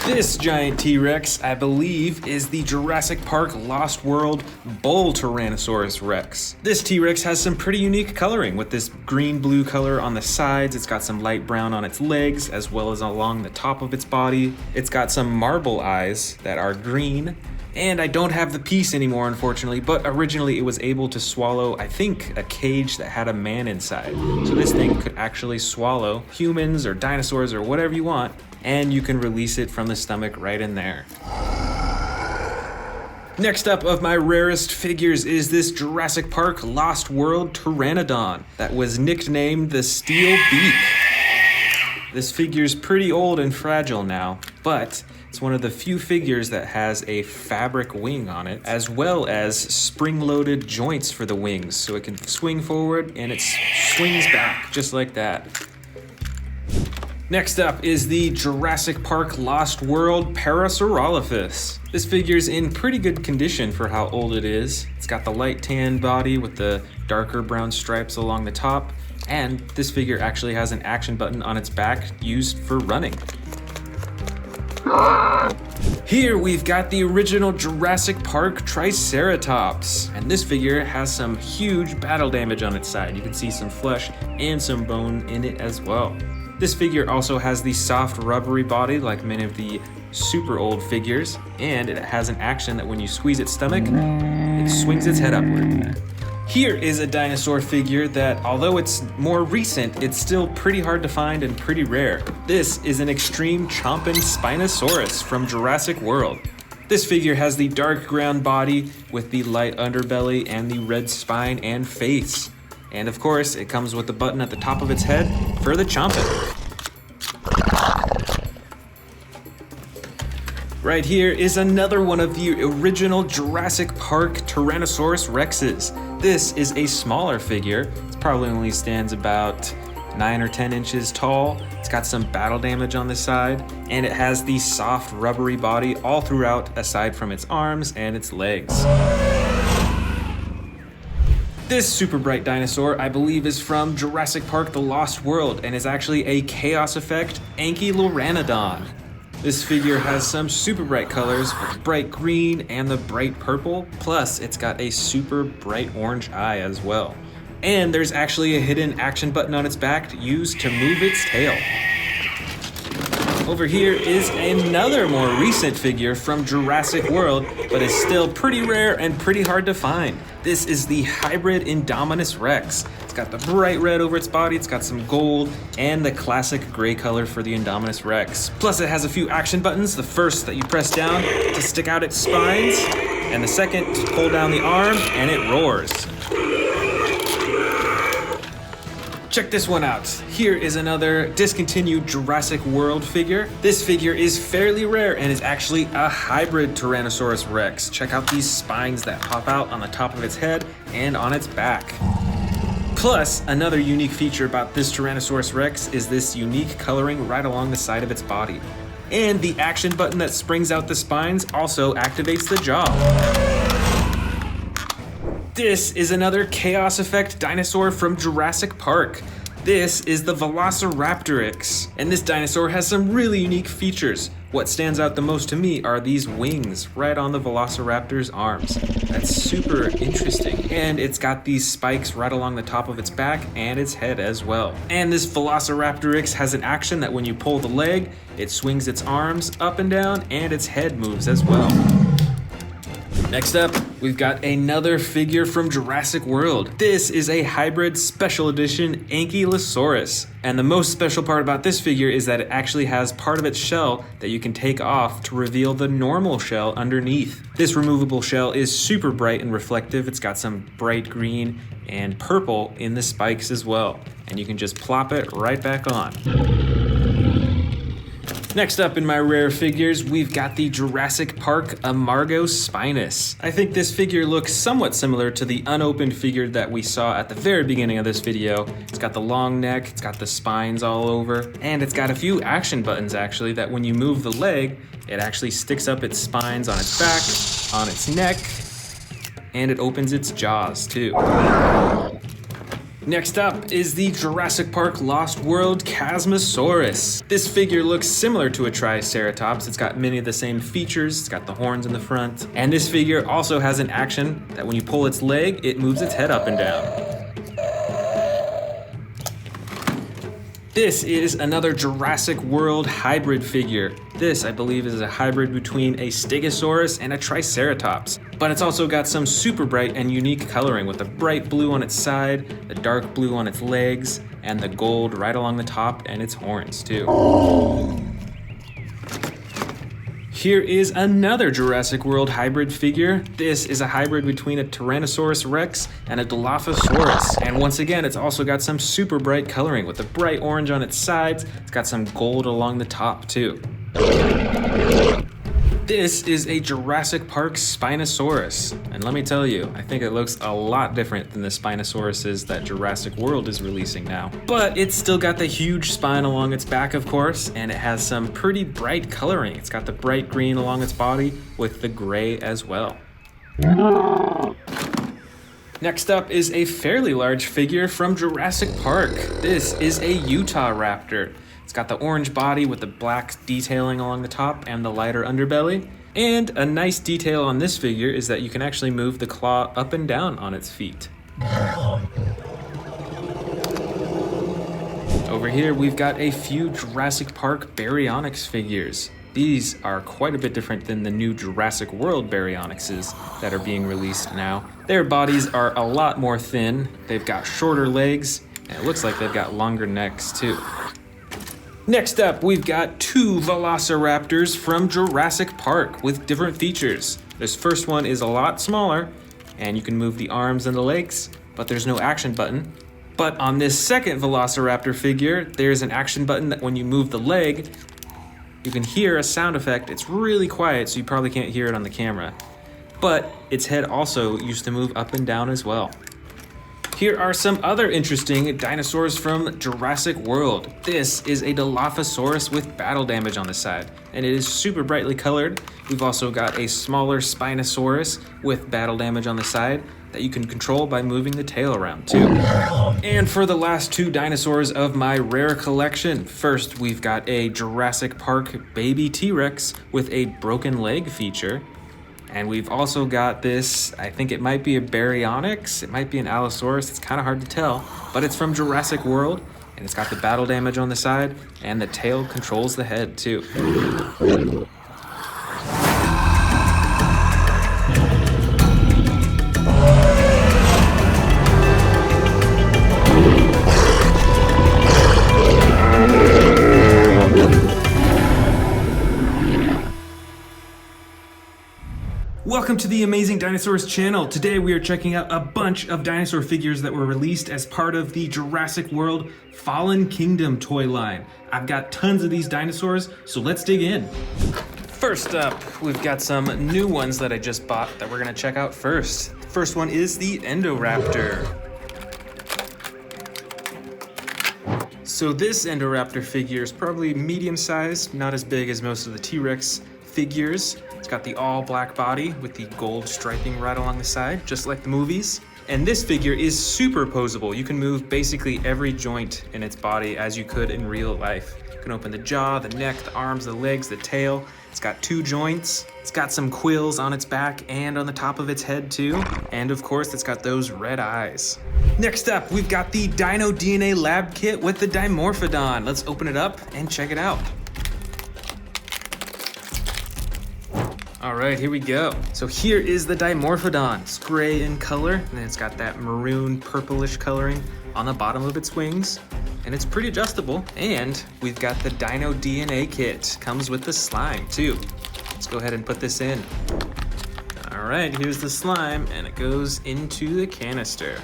This giant T-Rex, I believe, is the Jurassic Park Lost World Bull Tyrannosaurus Rex. This T-Rex has some pretty unique coloring with this green-blue color on the sides. It's got some light brown on its legs as well as along the top of its body. It's got some marble eyes that are green. And I don't have the piece anymore, unfortunately, but originally it was able to swallow, I think, a cage that had a man inside. So this thing could actually swallow humans or dinosaurs or whatever you want, and you can release it from the stomach right in there. Next up of my rarest figures is this Jurassic Park Lost World Pteranodon that was nicknamed the Steel Beak. This figure's pretty old and fragile now, but it's one of the few figures that has a fabric wing on it, as well as spring-loaded joints for the wings, so it can swing forward and it swings back, just like that. Next up is the Jurassic Park Lost World Parasaurolophus. This figure's in pretty good condition for how old it is. It's got the light tan body with the darker brown stripes along the top, and this figure actually has an action button on its back used for running. Here we've got the original Jurassic Park Triceratops, and this figure has some huge battle damage on its side. You can see some flesh and some bone in it as well. This figure also has the soft rubbery body like many of the super old figures, and it has an action that when you squeeze its stomach, it swings its head upward. Here is a dinosaur figure that, although it's more recent, it's still pretty hard to find and pretty rare. This is an extreme chomping Spinosaurus from Jurassic World. This figure has the dark brown body with the light underbelly and the red spine and face. And of course, it comes with the button at the top of its head for the chomping. Right here is another one of the original Jurassic Park Tyrannosaurus Rexes. This is a smaller figure. It probably only stands about 9 or 10 inches tall. It's got some battle damage on the side, and it has the soft rubbery body all throughout aside from its arms and its legs. This super bright dinosaur, I believe, is from Jurassic Park The Lost World and is actually a Chaos Effect Ankylorannodon. This figure has some super bright colors, with bright green and the bright purple, plus it's got a super bright orange eye as well. And there's actually a hidden action button on its back used to move its tail. Over here is another more recent figure from Jurassic World, but is still pretty rare and pretty hard to find. This is the hybrid Indominus Rex. It's got the bright red over its body, it's got some gold, and the classic gray color for the Indominus Rex. Plus it has a few action buttons, the first that you press down to stick out its spines, and the second to pull down the arm, and it roars. Check this one out. Here is another discontinued Jurassic World figure. This figure is fairly rare and is actually a hybrid Tyrannosaurus Rex. Check out these spines that pop out on the top of its head and on its back. Plus, another unique feature about this Tyrannosaurus Rex is this unique coloring right along the side of its body. And the action button that springs out the spines also activates the jaw. This is another Chaos Effect dinosaur from Jurassic Park. This is the Velociraptorix, and this dinosaur has some really unique features. What stands out the most to me are these wings right on the Velociraptor's arms. That's super interesting. And it's got these spikes right along the top of its back and its head as well. And this Velociraptorix has an action that when you pull the leg, it swings its arms up and down and its head moves as well. Next up, we've got another figure from Jurassic World. This is a hybrid special edition Ankylosaurus. And the most special part about this figure is that it actually has part of its shell that you can take off to reveal the normal shell underneath. This removable shell is super bright and reflective. It's got some bright green and purple in the spikes as well. And you can just plop it right back on. Next up in my rare figures, we've got the Jurassic Park Amargospinus. I think this figure looks somewhat similar to the unopened figure that we saw at the very beginning of this video. It's got the long neck, it's got the spines all over, and it's got a few action buttons actually that when you move the leg, it actually sticks up its spines on its back, on its neck, and it opens its jaws too. Next up is the Jurassic Park Lost World Chasmosaurus. This figure looks similar to a Triceratops. It's got many of the same features. It's got the horns in the front. And this figure also has an action that when you pull its leg, it moves its head up and down. This is another Jurassic World hybrid figure. This, I believe, is a hybrid between a Stegosaurus and a Triceratops. But it's also got some super bright and unique coloring with the bright blue on its side, the dark blue on its legs, and the gold right along the top and its horns too. Here is another Jurassic World hybrid figure. This is a hybrid between a Tyrannosaurus Rex and a Dilophosaurus. And once again, it's also got some super bright coloring with the bright orange on its sides. It's got some gold along the top too. This is a Jurassic Park Spinosaurus. And let me tell you, I think it looks a lot different than the Spinosauruses that Jurassic World is releasing now. But it's still got the huge spine along its back, of course, and it has some pretty bright coloring. It's got the bright green along its body with the gray as well. Next up is a fairly large figure from Jurassic Park. This is a Utah Raptor. It's got the orange body with the black detailing along the top and the lighter underbelly. And a nice detail on this figure is that you can actually move the claw up and down on its feet. Over here, we've got a few Jurassic Park Baryonyx figures. These are quite a bit different than the new Jurassic World Baryonyxes that are being released now. Their bodies are a lot more thin. They've got shorter legs, and it looks like they've got longer necks too. Next up, we've got two Velociraptors from Jurassic Park with different features. This first one is a lot smaller, and you can move the arms and the legs, but there's no action button. But on this second Velociraptor figure, there's an action button that when you move the leg, you can hear a sound effect. It's really quiet, so you probably can't hear it on the camera. But its head also used to move up and down as well. Here are some other interesting dinosaurs from Jurassic World. This is a Dilophosaurus with battle damage on the side, and it is super brightly colored. We've also got a smaller Spinosaurus with battle damage on the side that you can control by moving the tail around too. And for the last two dinosaurs of my rare collection, first we've got a Jurassic Park baby T-Rex with a broken leg feature. And we've also got this, I think it might be a Baryonyx, it might be an Allosaurus, it's kind of hard to tell, but it's from Jurassic World, and it's got the battle damage on the side, and the tail controls the head too. Welcome to the Amazing Dinosaurs channel. Today we are checking out a bunch of dinosaur figures that were released as part of the Jurassic World Fallen Kingdom toy line. I've got tons of these dinosaurs, so let's dig in. First up, we've got some new ones that I just bought that we're gonna check out first. The first one is the Endoraptor. So this Endoraptor figure is probably medium sized, not as big as most of the T-Rex figures. It's got the all black body with the gold striping right along the side, just like the movies. And this figure is super posable. You can move basically every joint in its body as you could in real life. You can open the jaw, the neck, the arms, the legs, the tail. It's got two joints. It's got some quills on its back and on the top of its head too. And of course, it's got those red eyes. Next up, we've got the Dino DNA Lab Kit with the Dimorphodon. Let's open it up and check it out. All right, here we go. So here is the Dimorphodon. It's gray in color, and it's got that maroon purplish coloring on the bottom of its wings, and it's pretty adjustable. And we've got the Dino DNA kit. Comes with the slime too. Let's go ahead and put this in. All right, here's the slime, and it goes into the canister.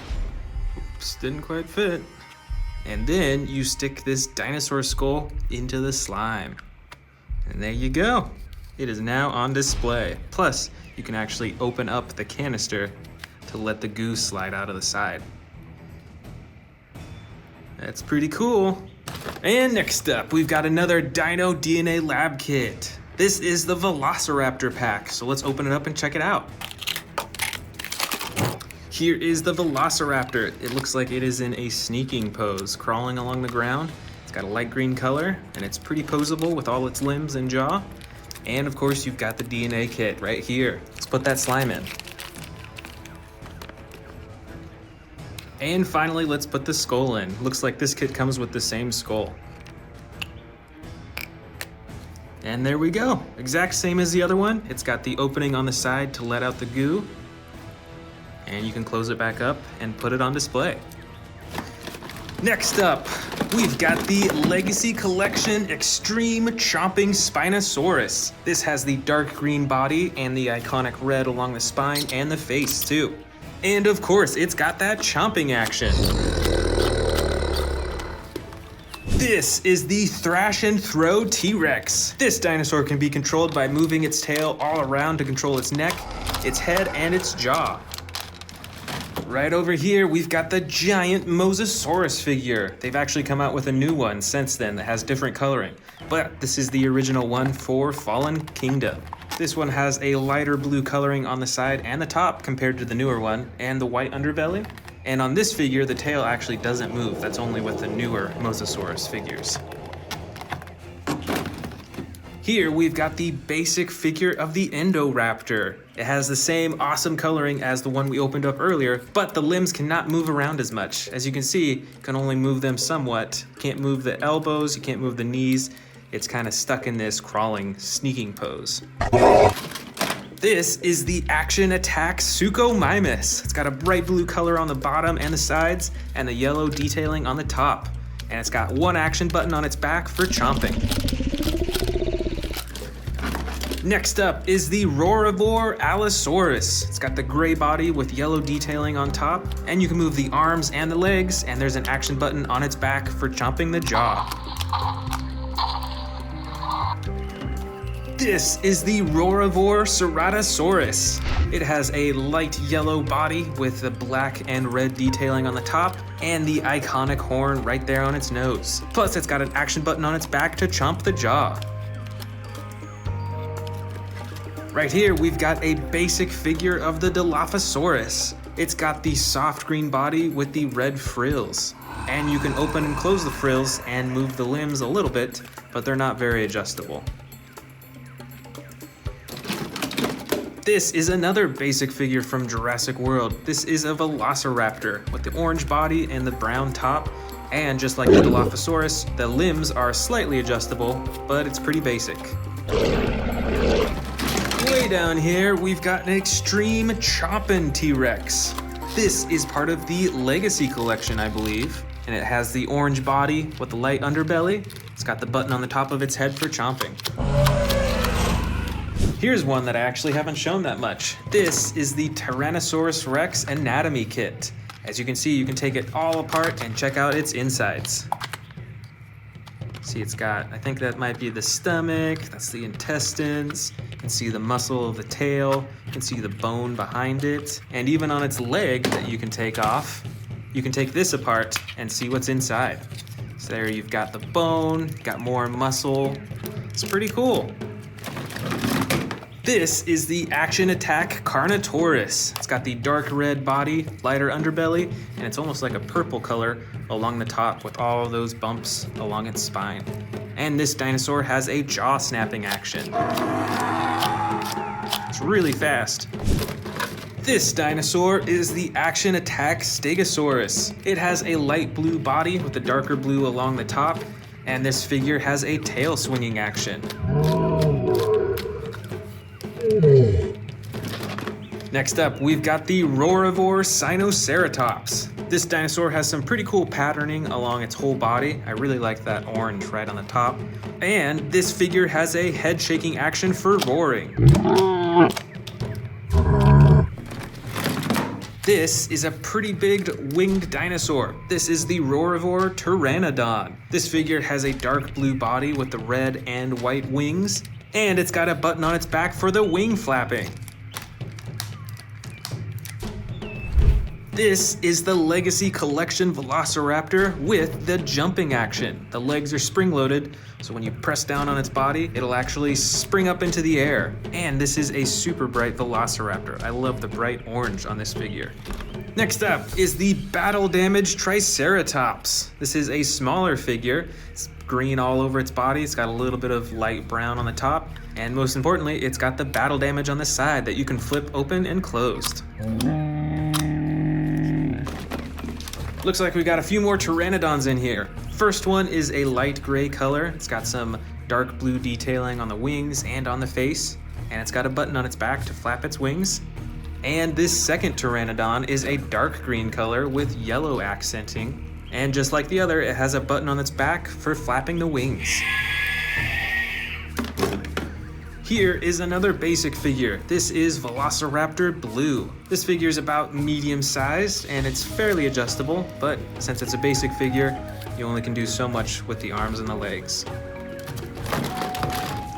Oops, didn't quite fit. And then you stick this dinosaur skull into the slime. And there you go. It is now on display. Plus, you can actually open up the canister to let the goo slide out of the side. That's pretty cool. And next up, we've got another Dino DNA lab kit. This is the Velociraptor pack, so let's open it up and check it out. Here is the Velociraptor. It looks like it is in a sneaking pose, crawling along the ground. It's got a light green color, and it's pretty poseable with all its limbs and jaw. And of course, you've got the DNA kit right here. Let's put that slime in. And finally, let's put the skull in. Looks like this kit comes with the same skull. And there we go. Exact same as the other one. It's got the opening on the side to let out the goo. And you can close it back up and put it on display. Next up, we've got the Legacy Collection Extreme Chomping Spinosaurus. This has the dark green body and the iconic red along the spine and the face too. And of course, it's got that chomping action. This is the Thrash and Throw T-Rex. This dinosaur can be controlled by moving its tail all around to control its neck, its head, and its jaw. Right over here, we've got the giant Mosasaurus figure. They've actually come out with a new one since then that has different coloring, but this is the original one for Fallen Kingdom. This one has a lighter blue coloring on the side and the top compared to the newer one, and the white underbelly. And on this figure, the tail actually doesn't move. That's only with the newer Mosasaurus figures. Here we've got the basic figure of the Indoraptor. It has the same awesome coloring as the one we opened up earlier, but the limbs cannot move around as much. As you can see, you can only move them somewhat. You can't move the elbows, you can't move the knees. It's kind of stuck in this crawling, sneaking pose. This is the Action Attack Suchomimus. It's got a bright blue color on the bottom and the sides, and the yellow detailing on the top. And it's got one action button on its back for chomping. Next up is the Rorivore Allosaurus. It's got the gray body with yellow detailing on top, and you can move the arms and the legs, and there's an action button on its back for chomping the jaw. This is the Rorivore Ceratosaurus. It has a light yellow body with the black and red detailing on the top, and the iconic horn right there on its nose. Plus, it's got an action button on its back to chomp the jaw. Right here, we've got a basic figure of the Dilophosaurus. It's got the soft green body with the red frills. And you can open and close the frills and move the limbs a little bit, but they're not very adjustable. This is another basic figure from Jurassic World. This is a Velociraptor with the orange body and the brown top. And just like the Dilophosaurus, the limbs are slightly adjustable, but it's pretty basic. Way down here, we've got an Extreme Chompin' T-Rex. This is part of the Legacy Collection, I believe, and it has the orange body with the light underbelly. It's got the button on the top of its head for chomping. Here's one that I actually haven't shown that much. This is the Tyrannosaurus Rex Anatomy Kit. As you can see, you can take it all apart and check out its insides. See, it's got, I think that might be the stomach, that's the intestines. You can see the muscle of the tail, you can see the bone behind it, and even on its leg that you can take off, you can take this apart and see what's inside. So there you've got the bone, got more muscle. It's pretty cool. This is the Action Attack Carnotaurus. It's got the dark red body, lighter underbelly, and it's almost like a purple color along the top with all those bumps along its spine. And this dinosaur has a jaw snapping action. It's really fast. This dinosaur is the Action Attack Stegosaurus. It has a light blue body with a darker blue along the top, and this figure has a tail swinging action. Next up, we've got the Roarivore Sinoceratops. This dinosaur has some pretty cool patterning along its whole body. I really like that orange right on the top. And this figure has a head-shaking action for roaring. This is a pretty big winged dinosaur. This is the Roarivore Pteranodon. This figure has a dark blue body with the red and white wings, and it's got a button on its back for the wing flapping. This is the Legacy Collection Velociraptor with the jumping action. The legs are spring-loaded, so when you press down on its body, it'll actually spring up into the air. And this is a super bright Velociraptor. I love the bright orange on this figure. Next up is the battle-damaged Triceratops. This is a smaller figure. It's green all over its body. It's got a little bit of light brown on the top. And most importantly, it's got the battle damage on the side that you can flip open and closed. Looks like we got a few more Pteranodons in here. First one is a light gray color. It's got some dark blue detailing on the wings and on the face, and it's got a button on its back to flap its wings. And this second Pteranodon is a dark green color with yellow accenting. And just like the other, it has a button on its back for flapping the wings. Here is another basic figure. This is Velociraptor Blue. This figure is about medium sized and it's fairly adjustable, but since it's a basic figure, you only can do so much with the arms and the legs.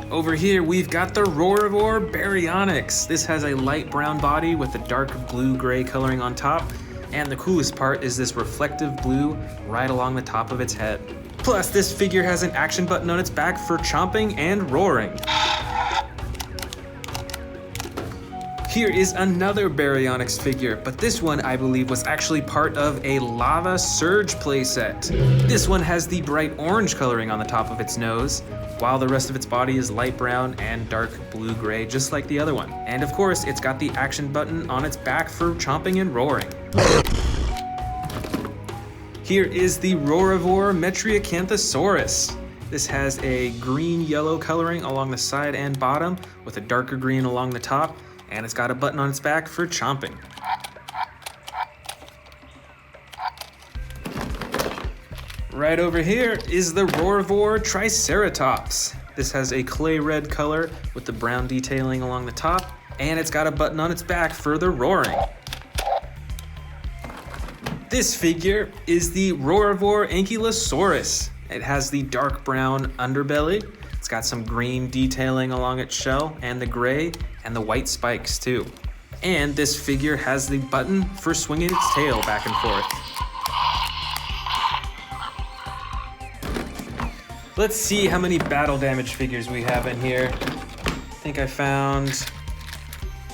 Over here, we've got the Roarivore Baryonyx. This has a light brown body with a dark blue-gray coloring on top, and the coolest part is this reflective blue right along the top of its head. Plus, this figure has an action button on its back for chomping and roaring. Here is another Baryonyx figure, but this one I believe was actually part of a Lava Surge playset. This one has the bright orange coloring on the top of its nose, while the rest of its body is light brown and dark blue-gray, just like the other one. And of course, it's got the action button on its back for chomping and roaring. Here is the Roarivore Metriacanthosaurus. This has a green-yellow coloring along the side and bottom, with a darker green along the top, and it's got a button on its back for chomping. Right over here is the Roarivore Triceratops. This has a clay red color with the brown detailing along the top, and it's got a button on its back for the roaring. This figure is the Roarivore Ankylosaurus. It has the dark brown underbelly. It's got some green detailing along its shell and the gray and the white spikes too. And this figure has the button for swinging its tail back and forth. Let's see how many battle damage figures we have in here. I think I found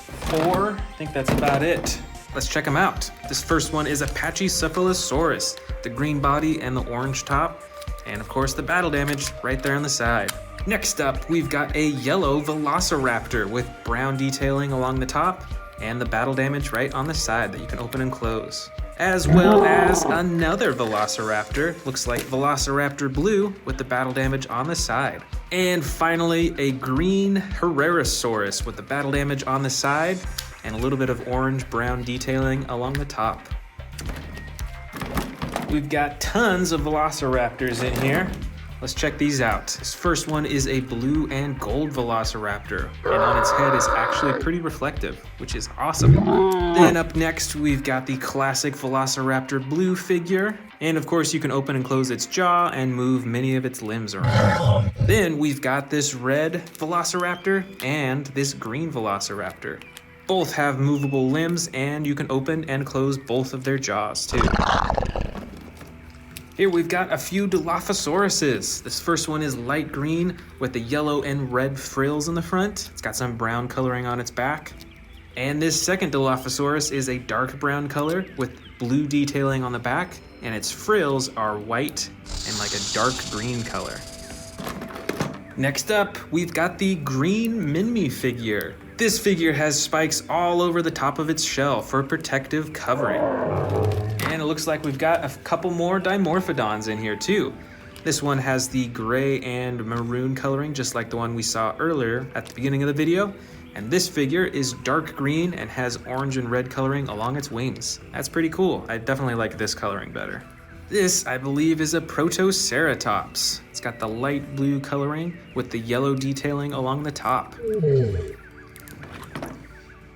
4. I think that's about it. Let's check them out. This first one is a Pachycephalosaurus, the green body and the orange top. And of course the battle damage right there on the side. Next up, we've got a yellow Velociraptor with brown detailing along the top and the battle damage right on the side that you can open and close. As well as another Velociraptor, looks like Velociraptor Blue with the battle damage on the side. And finally, a green Herrerasaurus with the battle damage on the side and a little bit of orange-brown detailing along the top. We've got tons of Velociraptors in here. Let's check these out. This first one is a blue and gold Velociraptor, and on its head is actually pretty reflective, which is awesome. Then up next, we've got the classic Velociraptor Blue figure, and of course you can open and close its jaw and move many of its limbs around. Then we've got this red Velociraptor and this green Velociraptor. Both have movable limbs, and you can open and close both of their jaws too. Here we've got a few Dilophosauruses. This first one is light green with the yellow and red frills in the front. It's got some brown coloring on its back. And this second Dilophosaurus is a dark brown color with blue detailing on the back, and its frills are white and like a dark green color. Next up, we've got the green Minmi figure. This figure has spikes all over the top of its shell for protective covering. And it looks like we've got a couple more Dimorphodons in here too. This one has the gray and maroon coloring just like the one we saw earlier at the beginning of the video. And this figure is dark green and has orange and red coloring along its wings. That's pretty cool. I definitely like this coloring better. This, I believe, is a Protoceratops. It's got the light blue coloring with the yellow detailing along the top.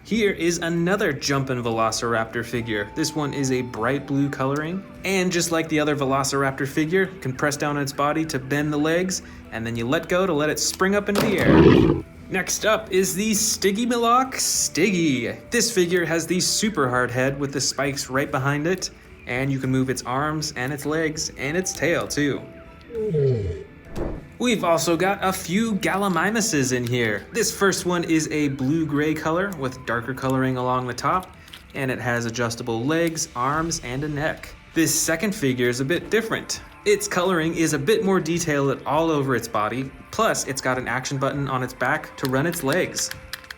Here is another jumpin' Velociraptor figure. This one is a bright blue coloring, and just like the other Velociraptor figure, you can press down on its body to bend the legs, and then you let go to let it spring up into the air. Next up is the Stygimoloch Stiggy. This figure has the super hard head with the spikes right behind it, and you can move its arms and its legs and its tail too. We've also got a few Gallimimuses in here. This first one is a blue-gray color with darker coloring along the top, and it has adjustable legs, arms, and a neck. This second figure is a bit different. Its coloring is a bit more detailed all over its body, plus it's got an action button on its back to run its legs.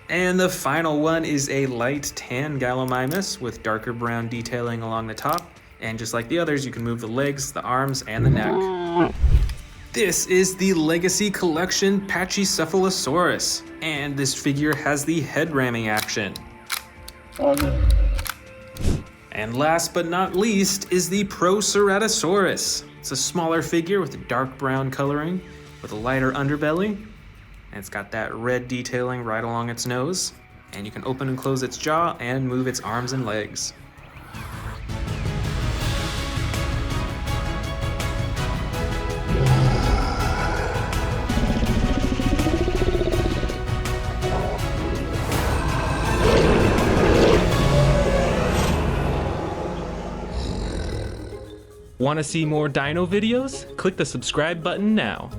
And the final one is a light tan Gallimimus with darker brown detailing along the top, and just like the others, you can move the legs, the arms, and the neck. This is the Legacy Collection Brachiosaurus, and this figure has the head ramming action. And last but not least is the Proceratosaurus. It's a smaller figure with a dark brown coloring with a lighter underbelly, and it's got that red detailing right along its nose, and you can open and close its jaw and move its arms and legs. Want to see more dino videos? Click the subscribe button now.